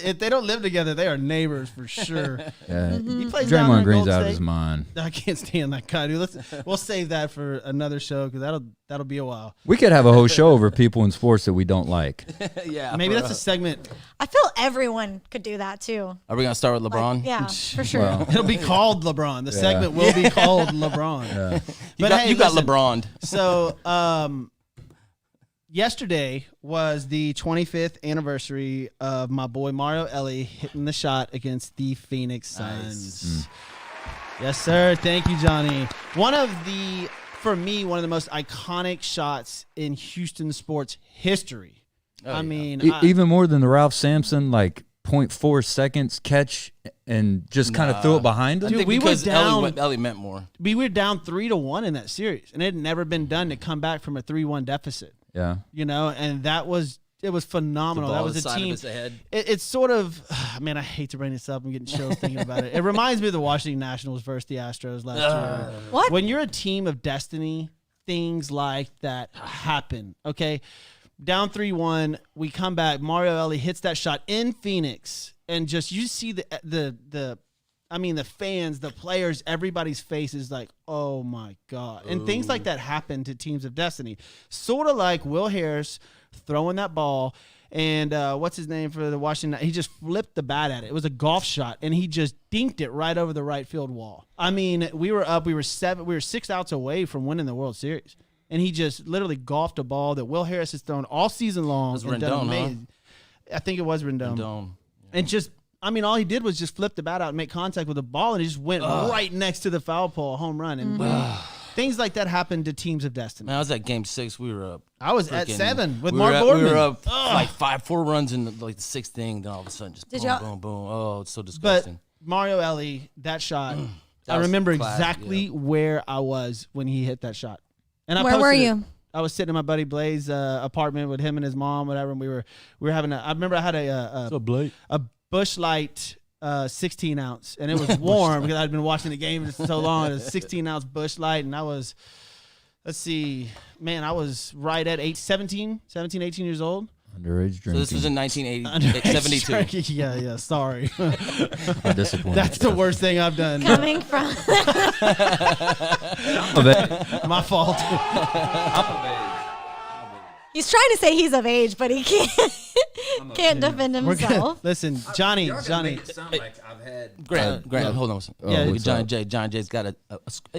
if they don't live together, they are neighbors for sure. Yeah. He plays down there Draymond in Green's Golden out of State. his mind. I can't stand that guy, dude. We'll save that for another show because that'll be a while. We could have a whole show over people in sports that we don't like. Yeah. Maybe for that's a us. segment. I feel everyone could do that too. Are we gonna start with Like, LeBron? yeah, for sure. Well, It'll be called LeBron. The segment will be called LeBron. You But hey, got listen, LeBron. So, yesterday was the 25th anniversary of my boy Mario Ellie hitting the shot against the Phoenix Suns. Yes, sir. Thank you, Johnny. For me, one of the most iconic shots in Houston sports history. I mean, even more than the Ralph Sampson, like 0.4 seconds catch and just kind of threw it behind him. I think we were because down- Ellie meant more. we were down 3-1 in that series, and it had never been done to come back from a 3-1 deficit. Yeah. You know, and it was phenomenal. That was a team. Head. It's sort of, man, I hate to bring this up. I'm getting chills thinking about it. It reminds me of the Washington Nationals versus the Astros last year. What? When you're a team of destiny, things like that happen. Okay, down 3-1, we come back. Mario Ellie hits that shot in Phoenix, and just you see the fans, the players, everybody's face is like, oh my God. And things like that happen to teams of destiny. Sort of like Will Harris throwing that ball, and what's his name for the Washington? He just flipped the bat at it. It was a golf shot, and he just dinked it right over the right field wall. I mean, we were up. We were 6 outs away from winning the World Series, and he just literally golfed a ball that Will Harris has thrown all season long. It was and done Rendon, huh? amazing. I think it was Rendon. And just, I mean, all he did was just flip the bat out and make contact with the ball, and he just went right next to the foul pole, a home run. And things like that happen to teams of destiny. Man, I was at Game 6. We were up. I was at 7 with we Mark were Boardman. We were up like 4 runs in the 6th inning. Then all of a sudden, just Did boom, y'all- boom, boom. Oh, it's so But disgusting. Mario Ellie, that shot, That I was remember classic, exactly yeah. where I was when he hit that shot. And I Where were posted it. you? I was sitting in my buddy Blaze's apartment with him and his mom, whatever. And we were having I remember I had a Busch Light 16 ounce, and it was warm because I'd been watching the game for so long. It was 16 ounce Busch Light, and I was, let's see, man, I was right at 18 years old. Underage So drinking. this was in 1972. Yeah. Sorry. I'm disappointed. That's the worst thing I've done. Coming from My fault. he's trying to say he's of age, but he can't defend We're good. himself. Listen, Johnny. Grant, hold on. Yeah, what's Johnny up? J. Johnny J's got a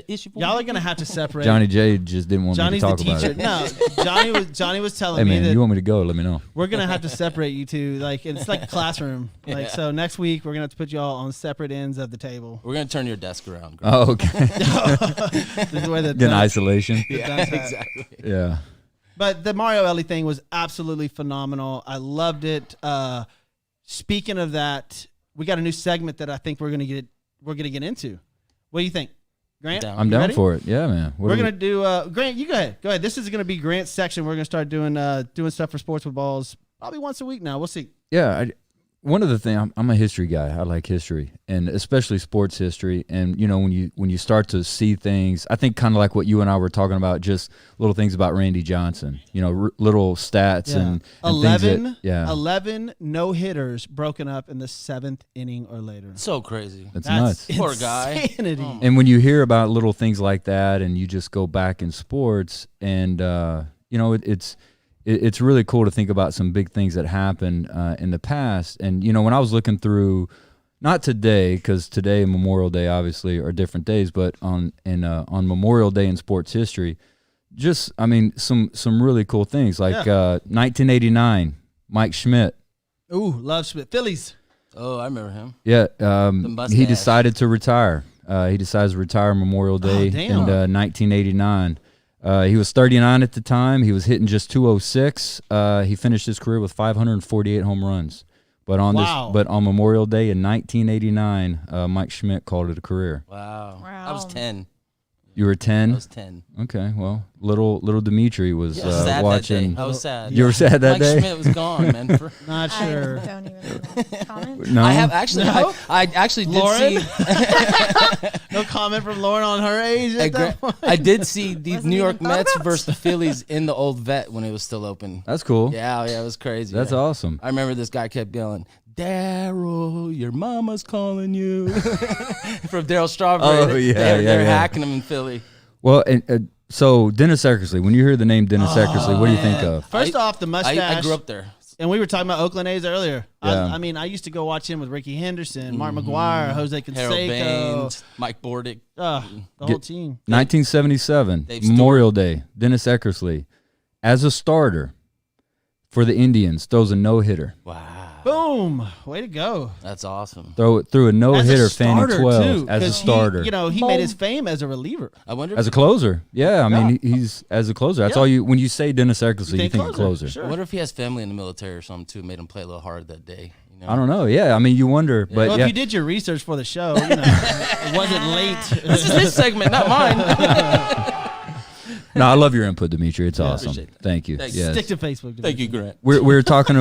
issue. For Y'all me? are gonna have to separate. Johnny J just didn't want Johnny's me the to talk teacher. about it. No, Johnny was telling Hey me man, that you want me to go? Let me know. we're gonna have to separate you two. Like it's like a classroom. Like so, next week we're gonna have to put you all on separate ends of the table. We're gonna turn your desk around. Grant. Oh, okay. This is where the Get in isolation. Exactly. Yeah. But the Mario Ellie thing was absolutely phenomenal. I loved it. Speaking of that, we got a new segment that I think we're gonna get into. What do you think, Grant? Down. I'm You down ready? for it. Yeah, man. We're gonna do Grant. You go ahead. Go ahead. This is gonna be Grant's section. We're gonna start doing stuff for Sports with Balls probably once a week now. We'll see. Yeah, one of the things, I'm a history guy. I like history, and especially sports history. And when you start to see things, I think kind of like what you and I were talking about, just little things about Randy Johnson. Little stats and 11, things that, 11 no hitters broken up in the 7th inning or later. So crazy. That's nuts. Poor guy. Insanity. Oh, And when you hear about little things like that, and you just go back in sports, and it's really cool to think about some big things that happened in the past. And when I was looking through, not today, because today and Memorial Day obviously are different days, but on Memorial Day in sports history, just some really cool things like 1989, Mike Schmidt. Ooh, love Smith. Phillies. Oh, I remember him. Yeah, mustache. he decided to retire. He decides to retire Memorial Day damn. in 1989. He was 39 at the time. He was hitting just 206. He finished his career with 548 home runs. But on Memorial Day in 1989, Mike Schmidt called it a career. Wow. I was 10. You were 10? I was 10. Okay, well, little Dimitri was Sad watching. that day. I was sad. You were sad that Mike day? Schmidt was gone, man. Not sure. I don't even comment. No? I have actually. No? I actually did Lauren? see. No comment from Lauren on her age at that point. I did see the Wasn't New York even thought Mets about. versus the Phillies in the old vet when it was still open. That's cool. Yeah, it was crazy. That's yeah. awesome. I remember this guy kept yelling, "Daryl, your mama's calling you," from Daryl Strawberry. Oh, yeah, they're yeah. hacking him in Philly. Well, and so Dennis Eckersley, when you hear the name Dennis Eckersley, what do you think of? First off, the mustache. I grew up there. And we were talking about Oakland A's earlier. Yeah. I used to go watch him with Ricky Henderson, Mark McGuire, Jose Harold Canseco. Baines, Mike Bordick. The whole team. 1977, Dave Memorial Day, Dennis Eckersley, as a starter for the Indians, throws a no-hitter. Wow, Boom. Way to go. that's awesome. Threw a no-hitter, As a starter, fanning 12 too, as a 'cause starter. He made his fame as a reliever. I wonder. As a closer. Yeah, I mean, he's as a closer. That's all you, when you say Dennis Eckersley, you think a closer. Sure. I wonder if he has family in the military or something too. Made him play a little hard that day. I don't know. Yeah, I mean, you wonder. But Well, yeah. if you did your research for the show, it wasn't late. This is his segment, not mine. No, I love your input, Dimitri. It's awesome. appreciate that. Thank you. Thanks. Yes. Stick to Facebook. Thank you, Grant. We're talking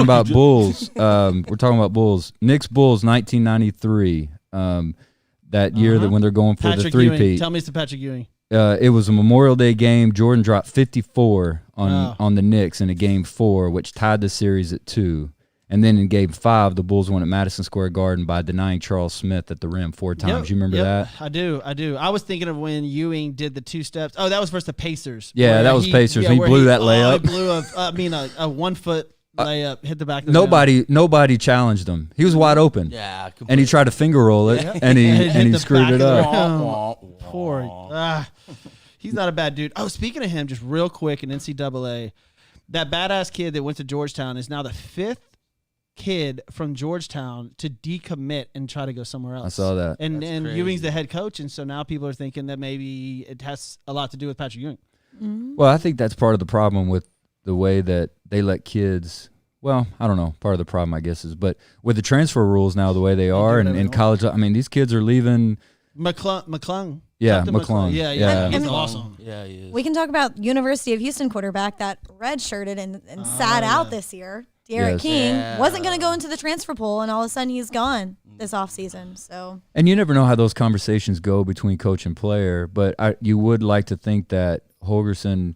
about Bulls. We're talking about Bulls. Knicks Bulls 1993. That year that when they're going for the Patrick Ewing. three-peat. Tell me it's the Patrick Ewing. It was a Memorial Day game. Jordan dropped 54 on the Knicks in a game 4, which tied the series at 2. And then in game 5, the Bulls won at Madison Square Garden by denying Charles Smith at the rim 4 times. You remember that? I do. I was thinking of when Ewing did the 2 steps. Oh, that was versus the Pacers. Yeah, Where that was Pacers. He where blew that layup. He blew a 1 foot layup, hit the back of the rim. Nobody challenged him. He was wide open. Yeah, And he completely. tried to finger roll it, and he Hit the screwed back it of the up. rim. Poor. He's not a bad dude. Oh, speaking of him, just real quick in NCAA, that badass kid that went to Georgetown is now the 5th kid from Georgetown to decommit and try to go somewhere else. I saw that. And That's and crazy. Ewing's the head coach, and so now people are thinking that maybe it has a lot to do with Patrick Ewing. Well, I think that's part of the problem with the way that they let kids. Well, I don't know. Part of the problem, I guess, is but with the transfer rules now, the way they are, do and whatever in they college, I mean, these kids are leaving. McClung. Yeah, Captain McClung. Yeah, Yeah. He's I mean- awesome. Yeah, he is. We can talk about University of Houston quarterback that redshirted and sat out this year. Derek Yes. King Yeah. wasn't going to go into the transfer pool, and all of a sudden he's gone this offseason. So And you never know how those conversations go between coach and player, but you would like to think that Holgerson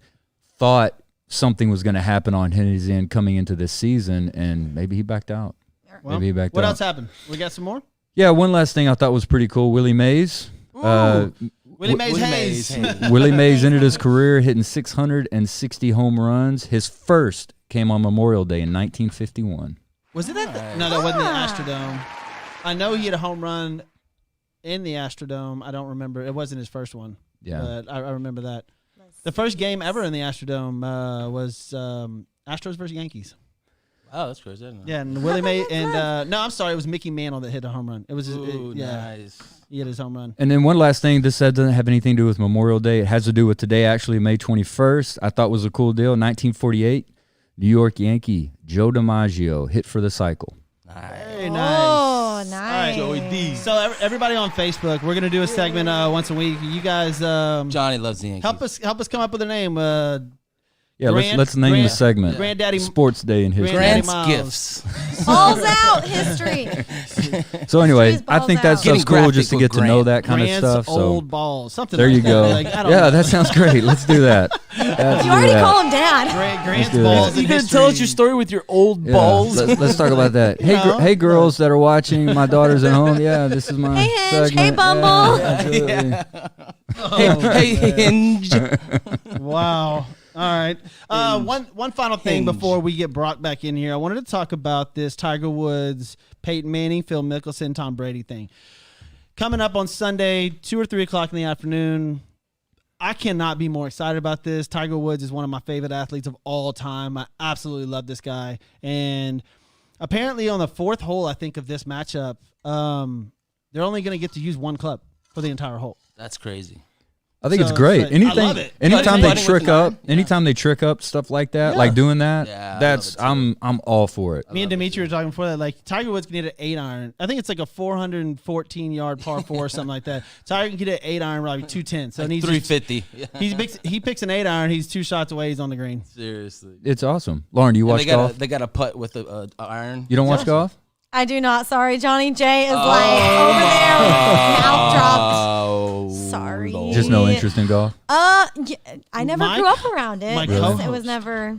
thought something was going to happen on his end coming into this season, and maybe he backed out. Well, maybe he backed what out. else happened? We got some more? Yeah, one last thing I thought was pretty cool. Willie Mays. Willie Mays Hayes. Willie Mays ended his career hitting 660 home runs. His first came on Memorial Day in 1951. Was it that? No, that wasn't the Astrodome. I know he had a home run in the Astrodome. I don't remember. It wasn't his first one. Yeah. But I remember that. The first game ever in the Astrodome was Astros versus Yankees. Oh, that's crazy. I didn't know. Yeah, and Willie Mays and no, I'm sorry, it was Mickey Mantle that hit a home run. It was Nice. he hit his home run. And then one last thing, this doesn't have anything to do with Memorial Day. It has to do with today, actually, May 21st. I thought was a cool deal. 1948, New York Yankee Joe DiMaggio hit for the cycle. Very nice. Oh, nice. All right. So everybody on Facebook, we're gonna do a segment once a week. You guys, Johnny loves the Yankees. help us come up with a name. Yeah, let's name the segment. Granddaddy Sports Day in history. Granddaddy Grant's Miles. gifts. Balls out history. So anyway, History's I balls think that out. stuff's Getting cool just to graphic get with to know Grant. that kind Grant's of stuff. So old balls. Something there like you that. go. Like, I don't Yeah, know. that sounds great. Let's do that. You already call him Dad. Grant's do that. balls. You gonna tell us your story with your old Yeah, balls? let's talk about that. Hey, No. hey, girls that are watching, my daughter's at home. Yeah, this is my Hey, Hinge. segment. Hey, Bumble. Yeah, absolutely. Hey, Hinge. Wow. All right. One final thing Hinge. before we get Brock back in here. I wanted to talk about this Tiger Woods, Peyton Manning, Phil Mickelson, Tom Brady thing. Coming up on Sunday, 2 or 3 o'clock in the afternoon. I cannot be more excited about this. Tiger Woods is one of my favorite athletes of all time. I absolutely love this guy. And apparently on the 4th hole, I think, of this matchup, they're only going to get to use one club for the entire hole. That's crazy. I think So it's great. it's like- I love it. Anytime they Putting with trick the up, nine? anytime they trick up stuff like that, Yeah. like doing that, Yeah, I that's love it I'm all for it. Me and Dimitri were talking before that. Like Tiger Woods can hit an 8-iron. I think it's like a 414-yard par 4 or something like that. Tiger can get an 8-iron, probably 210. So it needs 350. Yeah. he picks an 8-iron. He's 2 shots away. He's on the green. Seriously. It's awesome. Lauren, do you And watch golf? they got a putt with a iron. You don't watch golf? I do not. Sorry, Johnny J is like over there, mouth dropped. Oh, Sorry. Lord. Just no interest in golf? Yeah, I never My- grew up around it. my It was co-host. never.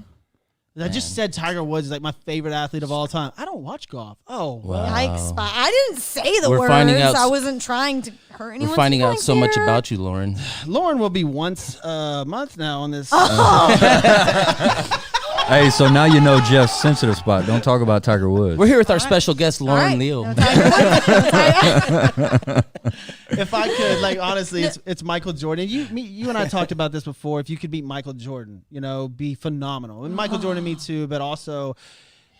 I just said Tiger Woods is like my favorite athlete of all time. I don't watch golf. Oh, Wow. Yikes! But I didn't say the We're words. finding out- I wasn't trying to hurt anyone. We're finding out so much about you, Lauren. Lauren will be once a month now on this. Hey, so now you know Jeff's sensitive spot. Don't talk about Tiger Woods. We're here with our special guest, Lauren Leal. If I could, like, honestly, it's Michael Jordan. You and I talked about this before. If you could beat Michael Jordan, be phenomenal. And Michael Jordan, me too. But also,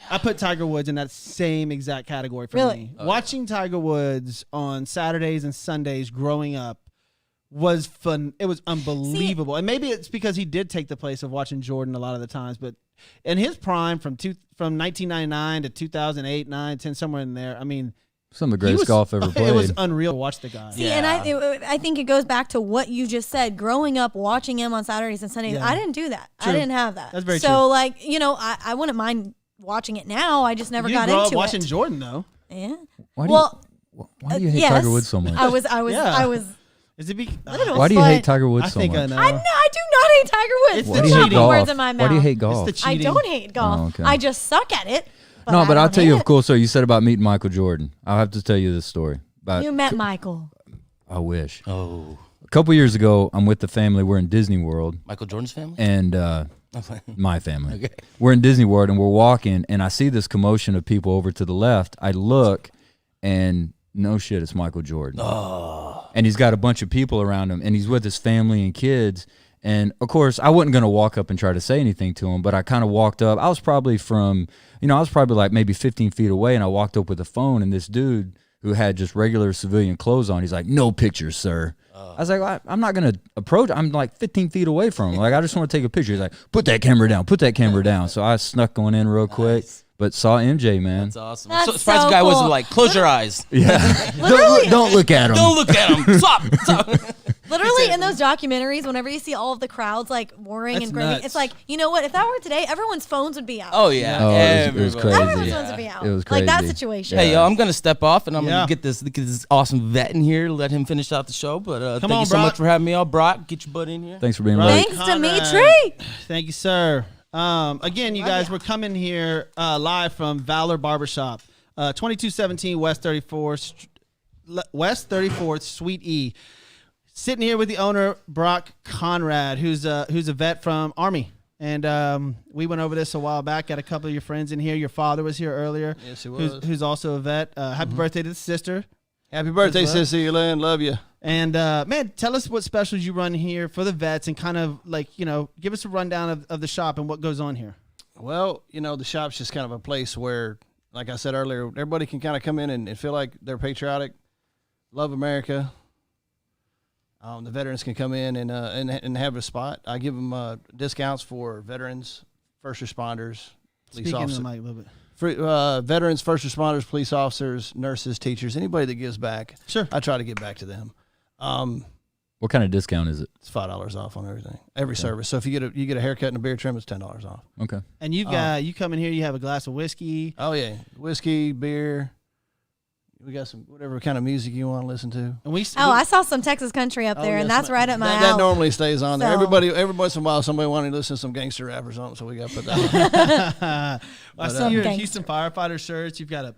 I put Tiger Woods in that same exact category for Really? me. Watching Tiger Woods on Saturdays and Sundays growing up was fun. It was unbelievable. And maybe it's because he did take the place of watching Jordan a lot of the times. But in his prime, from 1999 to 2008, 9, 10, somewhere in there, I mean, Some of the he greatest was- golf ever played. It was unreal to watch the guy. See, and I think it goes back to what you just said. Growing up, watching him on Saturdays and Sundays, Yeah. I didn't do that. True. I didn't have that. That's very so, true. like, I wouldn't mind watching it now. I just never You got grew into up watching it. Jordan, though. Yeah. Why Well, do you hate yes. Tiger Woods so much? I was. Yeah. Is it? Why do you hate but Tiger Woods I so think much? I know. I do not hate Tiger Woods. It's Why the do you Don't hate put golf? words in my Why do you mouth. hate golf? It's the I cheating. don't hate golf. Oh, okay. I just suck at it. No, but I'll don't tell you hate a cool story. You said about meeting Michael Jordan. I'll have to tell you this story. it. You met Michael. I wish. Oh, A couple years ago, I'm with the family. We're in Disney World, Michael Jordan's family? and my family. Okay. We're in Disney World, and we're walking, and I see this commotion of people over to the left. I look, and no shit, it's Michael Jordan. Oh. And he's got a bunch of people around him, and he's with his family and kids. And, of course, I wasn't going to walk up and try to say anything to him, but I kind of walked up. I was probably like maybe 15 feet away, and I walked up with a phone, and this dude who had just regular civilian clothes on, he's like, "No pictures, sir." I was like, I'm not going to approach. I'm like 15 feet away from him. Like, I just want to take a picture. He's like, put that camera down. So I snuck going in real quick, but saw MJ, man. That's awesome. That's I'm so surprised so the guy wasn't cool. like, close your eyes. Don't look at him. Don't look at him. Stop. Literally in those documentaries, whenever you see all of the crowds like warring That's and grinning, nuts. it's like, you know what? If that were today, everyone's phones would be out. Oh, yeah. Oh, it was Everybody. crazy. Everyone's Yeah. phones would be out. It was Like that crazy. situation. Hey, yo, I'm going to step off, and I'm Yeah. going to get this awesome vet in here, let him finish out the show. But Come thank on, you so Brock. much for having me on. Brock, get your butt in here. Thanks for being Right. late. Thanks, Conrad. Dimitri. Thank you, sir. Again, you guys, we're coming here live from Valor Barbershop, 2217 West 34th, Suite E. Sitting here with the owner, Brock Conrad, who's a vet from Army. And we went over this a while back. Got a couple of your friends in here. Your father was here earlier. Yes, he was. Who's also a vet. Happy birthday to the sister. Happy birthday, Sissy Elaine. Love you. And, man, tell us what specials you run here for the vets and kind of like, you know, give us a rundown of the shop and what goes on here. Well, you know, the shop's just kind of a place where, like I said earlier, everybody can kind of come in and feel like they're patriotic, love America. The veterans can come in and have a spot. I give them discounts for veterans, first responders, police Speaking officers. of the mic a little bit. Veterans, first responders, police officers, nurses, teachers, anybody that gives back. Sure. I try to give back to them. What kind of discount is it? It's $5 off on everything, every service. So if you get a haircut and a beard trim, it's $10 off. Okay. And you've got you come in here, you have a glass of whiskey. Oh yeah, whiskey, beer. We got some whatever kind of music you want to listen to. And I saw some Texas country up there, and yes, that's right up my that alley. normally stays on there. So- Every once in a while, somebody wanted to listen to some gangster rap or something, so we got to put that on. I see your Houston firefighter shirts. You've got a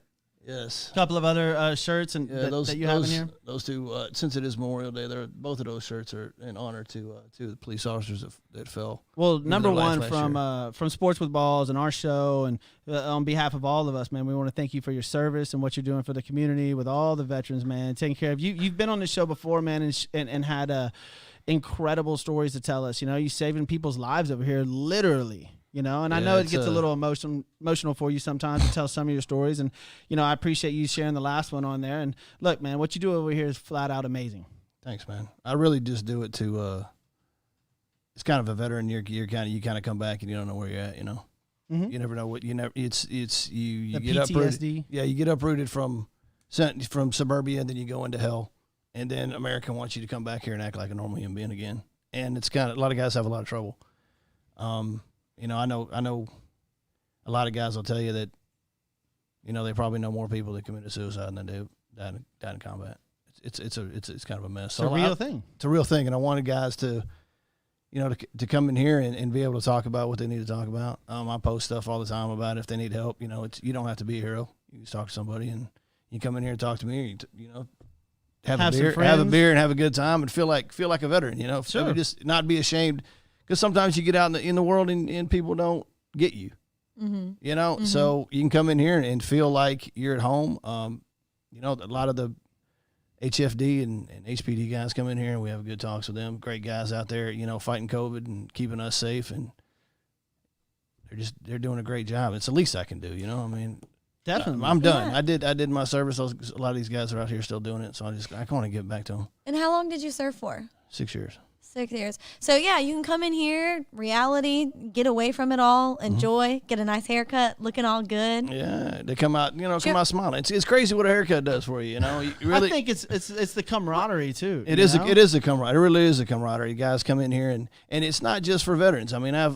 Yes. couple of other shirts and that you have in here. Those two, since it is Memorial Day, both of those shirts are in honor to the police officers that fell. Well, number their life one last from Sports with Balls and our show, and on behalf of all of us, man, we want to thank you for your service and what you're doing for the community with all the veterans, man, taking care of you. You've been on the show before, man, and had incredible stories to tell us. You know, you saving people's lives over here, literally. You know, and I know it gets a little emotional for you sometimes to tell some of your stories. And, you know, I appreciate you sharing the last one on there. And look, man, what you do over here is flat out amazing. Thanks, man. I really just do it to, it's kind of a veteran. You kind of come back and you don't know where you're at, you know. Mm-hmm. You never know what, you get PTSD. uprooted. Yeah, you get uprooted from suburbia, and then you go into hell. And then America wants you to come back here and act like a normal human being again. And it's kind of, a lot of guys have a lot of trouble. You know, I know a lot of guys will tell you that, you know, they probably know more people that committed suicide than they do died in combat. It's kind of a mess. It's a real thing. It's a real thing, and I wanted guys to, you know, to come in here and be able to talk about what they need to talk about. I post stuff all the time about if they need help. You know, you don't have to be a hero. You just talk to somebody, and you come in here and talk to me. You know, have a beer, and have a good time, and feel like a veteran. You know, sure. I mean, just not be ashamed. Because sometimes you get out in the world and people don't get you, you know. Mm-hmm. So you can come in here and feel like you're at home. You know, a lot of the HFD and HPD guys come in here and we have good talks with them. Great guys out there, you know, fighting COVID and keeping us safe, and they're doing a great job. It's the least I can do, you know. I mean, definitely, I'm done. Yeah. I did my service. A lot of these guys are out here still doing it, so I want to give back to them. And how long did you serve for? 6 years. 6 years. So, yeah, you can come in here, reality, get away from it all, enjoy, get a nice haircut, looking all good. Yeah, they come out, you know, out smiling. It's crazy what a haircut does for you, you know. You really, I think it's the camaraderie too. It is a camaraderie. It really is a camaraderie. You guys come in here and it's not just for veterans. I mean, I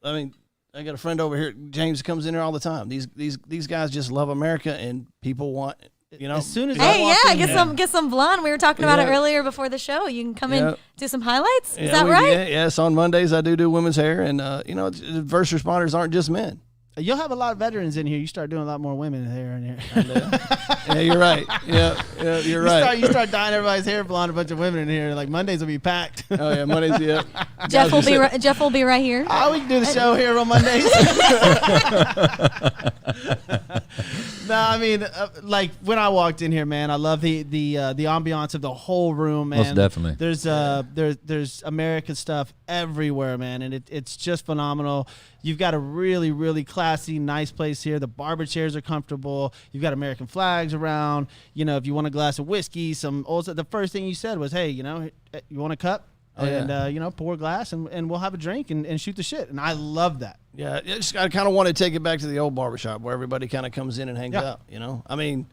got a friend over here, James, comes in here all the time. These guys just love America, and people want. You know, as soon as get some blonde. We were talking about it earlier before the show. You can come in, do some highlights. Is that right? Yes, on Mondays I do women's hair, and you know, first responders aren't just men. You'll have a lot of veterans in here. You start doing a lot more women hair in here. Yeah, you're right. Yeah, you're right. You start dyeing everybody's hair blonde. A bunch of women in here. Like Mondays will be packed. Oh yeah, Mondays. Yeah. Jeff will be right here. Oh, we can do the show here on Mondays. No, I mean, like when I walked in here, man, I love the ambiance of the whole room, man. Most definitely. There's American stuff everywhere, man, and it's just phenomenal. You've got a really, really classy, nice place here. The barber chairs are comfortable. You've got American flags around. You know, if you want a glass of whiskey, the first thing you said was, hey, you know, you want a cup? Oh, yeah. You know, pour a glass and we'll have a drink and shoot the shit. And I love that. Yeah, I kind of want to take it back to the old barbershop where everybody kind of comes in and hangs out, you know. I mean,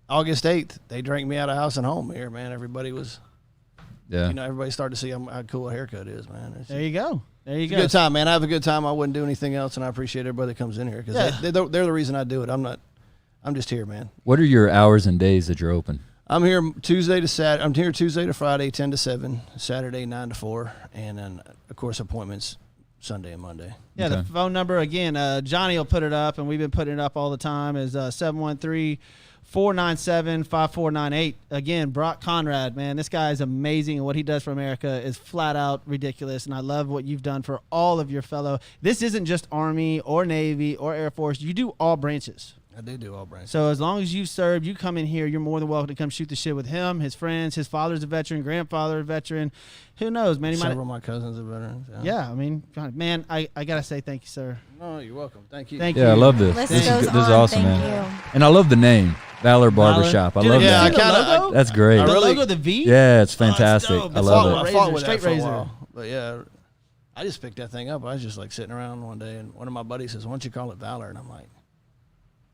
August 8th, they drank me out of house and home here, man. Everybody was, you know, everybody started to see how cool a haircut is, man. There you go. It's a good time, man. I have a good time. I wouldn't do anything else, and I appreciate everybody that comes in here because they're the reason I do it. I'm just here, man. What are your hours and days that you're open? I'm here Tuesday to Saturday. I'm here Tuesday to Friday, 10 to 7, Saturday 9 to 4, and then of course appointments Sunday and Monday. Yeah, Okay. the phone number, again, Johnny will put it up, and we've been putting it up all the time, is 713-497-5498. Again, Brock Conrad, man, this guy is amazing, and what he does for America is flat out ridiculous, and I love what you've done for all of your fellow. This isn't just Army or Navy or Air Force. You do all branches. I do all branches. So as long as you served, you come in here, you're more than welcome to come shoot the shit with him, his friends. His father's a veteran, grandfather a veteran. Who knows, man? He might. Several of my cousins are veterans. Yeah, I mean, God, man, I gotta say thank you, sir. No, you're welcome. Thank you. Thank you. Yeah, I love this. List This is, goes good. This is on. awesome, Thank man. you. And I love the name, Valor Barbershop. I Dude, love yeah, that. I kinda- That's great. The really- logo, the V. Yeah, it's Oh, it's fantastic. dope. I It's love all it. I razor, fought with straight that for a razor. while. But yeah, I just picked that thing up. I was just like sitting around one day, and one of my buddies says, "Why don't you call it Valor?" And I'm like,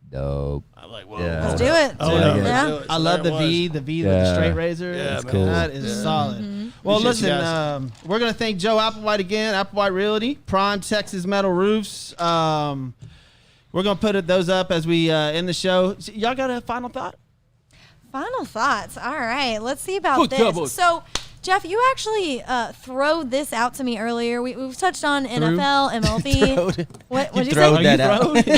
Dope. "Whoa, Yeah. Let's do it. Oh, Yeah. Yeah. I love the V, the V with the Yeah. straight razor. Yeah, That's man. cool. That is solid. Well, Appreciate you listen, guys. we're gonna thank Joe Applewhite again, Applewhite Realty, Prime Texas Metal Roofs. We're gonna put those up as we end the show. So y'all got a final thought? Final thoughts. All right. Let's see about Good this. job. So, Jeff, you actually throwed this out to me earlier. We've touched on NFL, MLB. What did you throwed say? that You out. throwed? You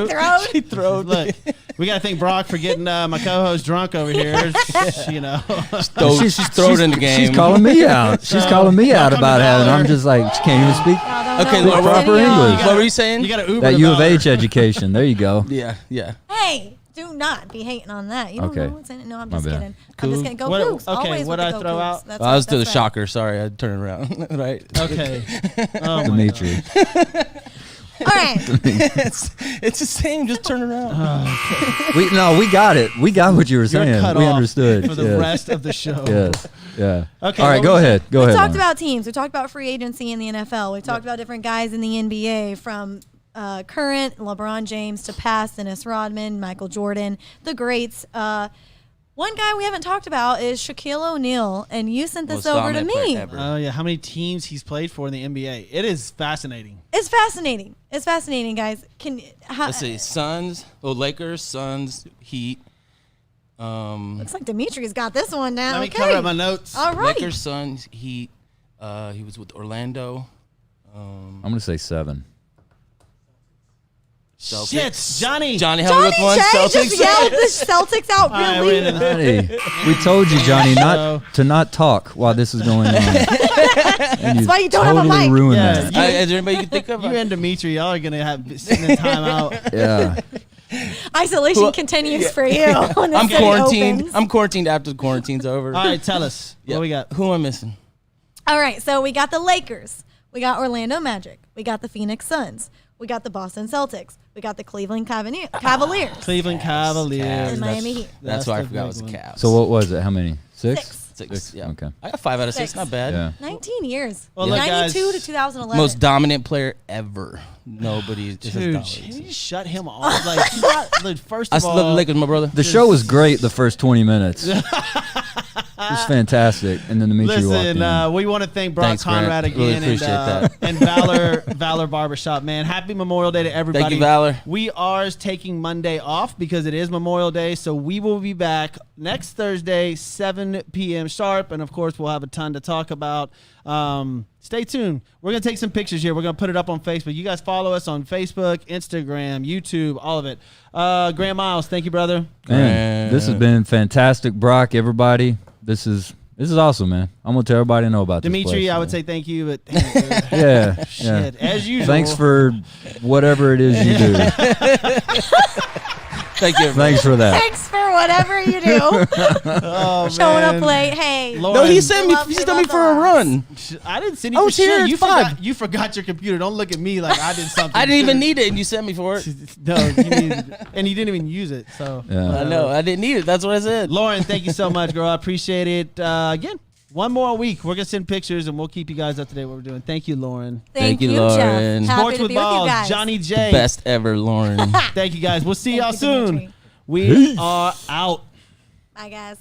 mean throw? He throwed. Look, we gotta thank Brock for getting my co-host drunk over here. You know, She's thrown in the game. She's calling me out. She's calling me out welcome about to having. Valor. I'm just like, she can't even speak. Okay, Laura, Laura, proper English. What were you saying? you got to Uber. That to U of Valor. H education. There you go. Yeah. Hey, do not be hating on that. You don't Okay. know what's in it. No, I'm My just bad. kidding. I'm Cool. just kidding. Go What- Cougs. okay, Always what'd with I the throw Go out? Cougs. That's I was to the right. shocker. Sorry, I turned around. Right. Okay. Oh, my Dimitri. All right. it's the same. Just turn around. We got it. We got what you were You're saying. cut We off understood. for the Yes. rest of the show. Yes. Yeah. Okay, All right. what Go was- ahead. Go We ahead. talked Lauren. about teams. We talked about free agency in the NFL. We talked about different guys in the NBA, from current LeBron James to past Dennis Rodman, Michael Jordan, the greats. One guy we haven't talked about is Shaquille O'Neal, and you sent this Most over to dominant player me. ever. Oh yeah, how many teams he's played for in the NBA? It is fascinating. It's fascinating. It's fascinating, guys. Let's see. Suns. Oh, Lakers. Suns. Heat. Looks like Dimitri's got this one down. Let me okay. cover up my notes. All right. Lakers. Suns. Heat. He was with Orlando. I'm going to say 7. Shit, Johnny. Johnny, help me with one. Jay Celtics. just yelled the Celtics out All right, really. we're in Hey, we told you, Johnny, to not talk while this is going on. That's why you don't have a totally mic. ruined Yeah. that. Is there anybody you can think of? You and Dimitri, y'all are gonna have sitting in timeout. Yeah. Isolation Well, continues for you. When the I'm city quarantined. opens. I'm quarantined after the quarantine's over. All right, tell us Yeah. what we got. Who am I missing? All right, so we got the Lakers. We got Orlando Magic. We got the Phoenix Suns. We got the Boston Celtics. We got the Cleveland Cavaliers. Cleveland Cavaliers And Miami Heat. That's why I the forgot it big was the one. Cavs. So what was it? How many? 6? Six. Yeah. Okay. I got 5 out of 6. Six. Not bad. Yeah. 19 years. Well, look, 92 guys, to 2011. Most dominant player ever. Nobody is as Dude, dominant. can you shut him off? Like, he's not, like, first I of still all, love the Lakers, my brother. The show was great the first 20 minutes. It was fantastic. And then Dimitri walked in. listen, we want to thank Brock Thanks, Grant. Conrad Really again appreciate that. and Valor Barbershop, man. Happy Memorial Day to everybody. Thank you, Valor. We are taking Monday off because it is Memorial Day, so we will be back next Thursday, 7 p.m. sharp, and of course, we'll have a ton to talk about. Stay tuned. We're going to take some pictures here. We're going to put it up on Facebook. You guys follow us on Facebook, Instagram, YouTube, all of it. Grant Miles, thank you, brother. Man, this has been fantastic, Brock. Everybody, this is awesome, man. I'm gonna tell everybody to know about this Dimitri, place, I would man. say thank you, but yeah, shit, as usual. Thanks for whatever it is you do. Thank you. Thanks for that. Thanks for whatever you do. Oh, Showing man. up late. Hey. Lauren, No, he sent me. Love He me, sent me love for a us. run. I didn't send I you for was here shit. at You 5. forgot your computer. Don't look at me like I did something. I didn't even need it, and you sent me for it. No, and you didn't even use it. So Yeah. I know. I didn't need it. That's what I said. Lauren, thank you so much, girl. I appreciate it. Again, one more week. We're gonna send pictures and we'll keep you guys up to date what we're doing. Thank you, Lauren. Thank you, you, Lauren. Jeff. Happy Sports to with be with you Balls, guys. Johnny J. Best ever, Lauren. Thank you guys. We'll see Thank y'all you, soon. Dimitri. We are out. Bye, guys.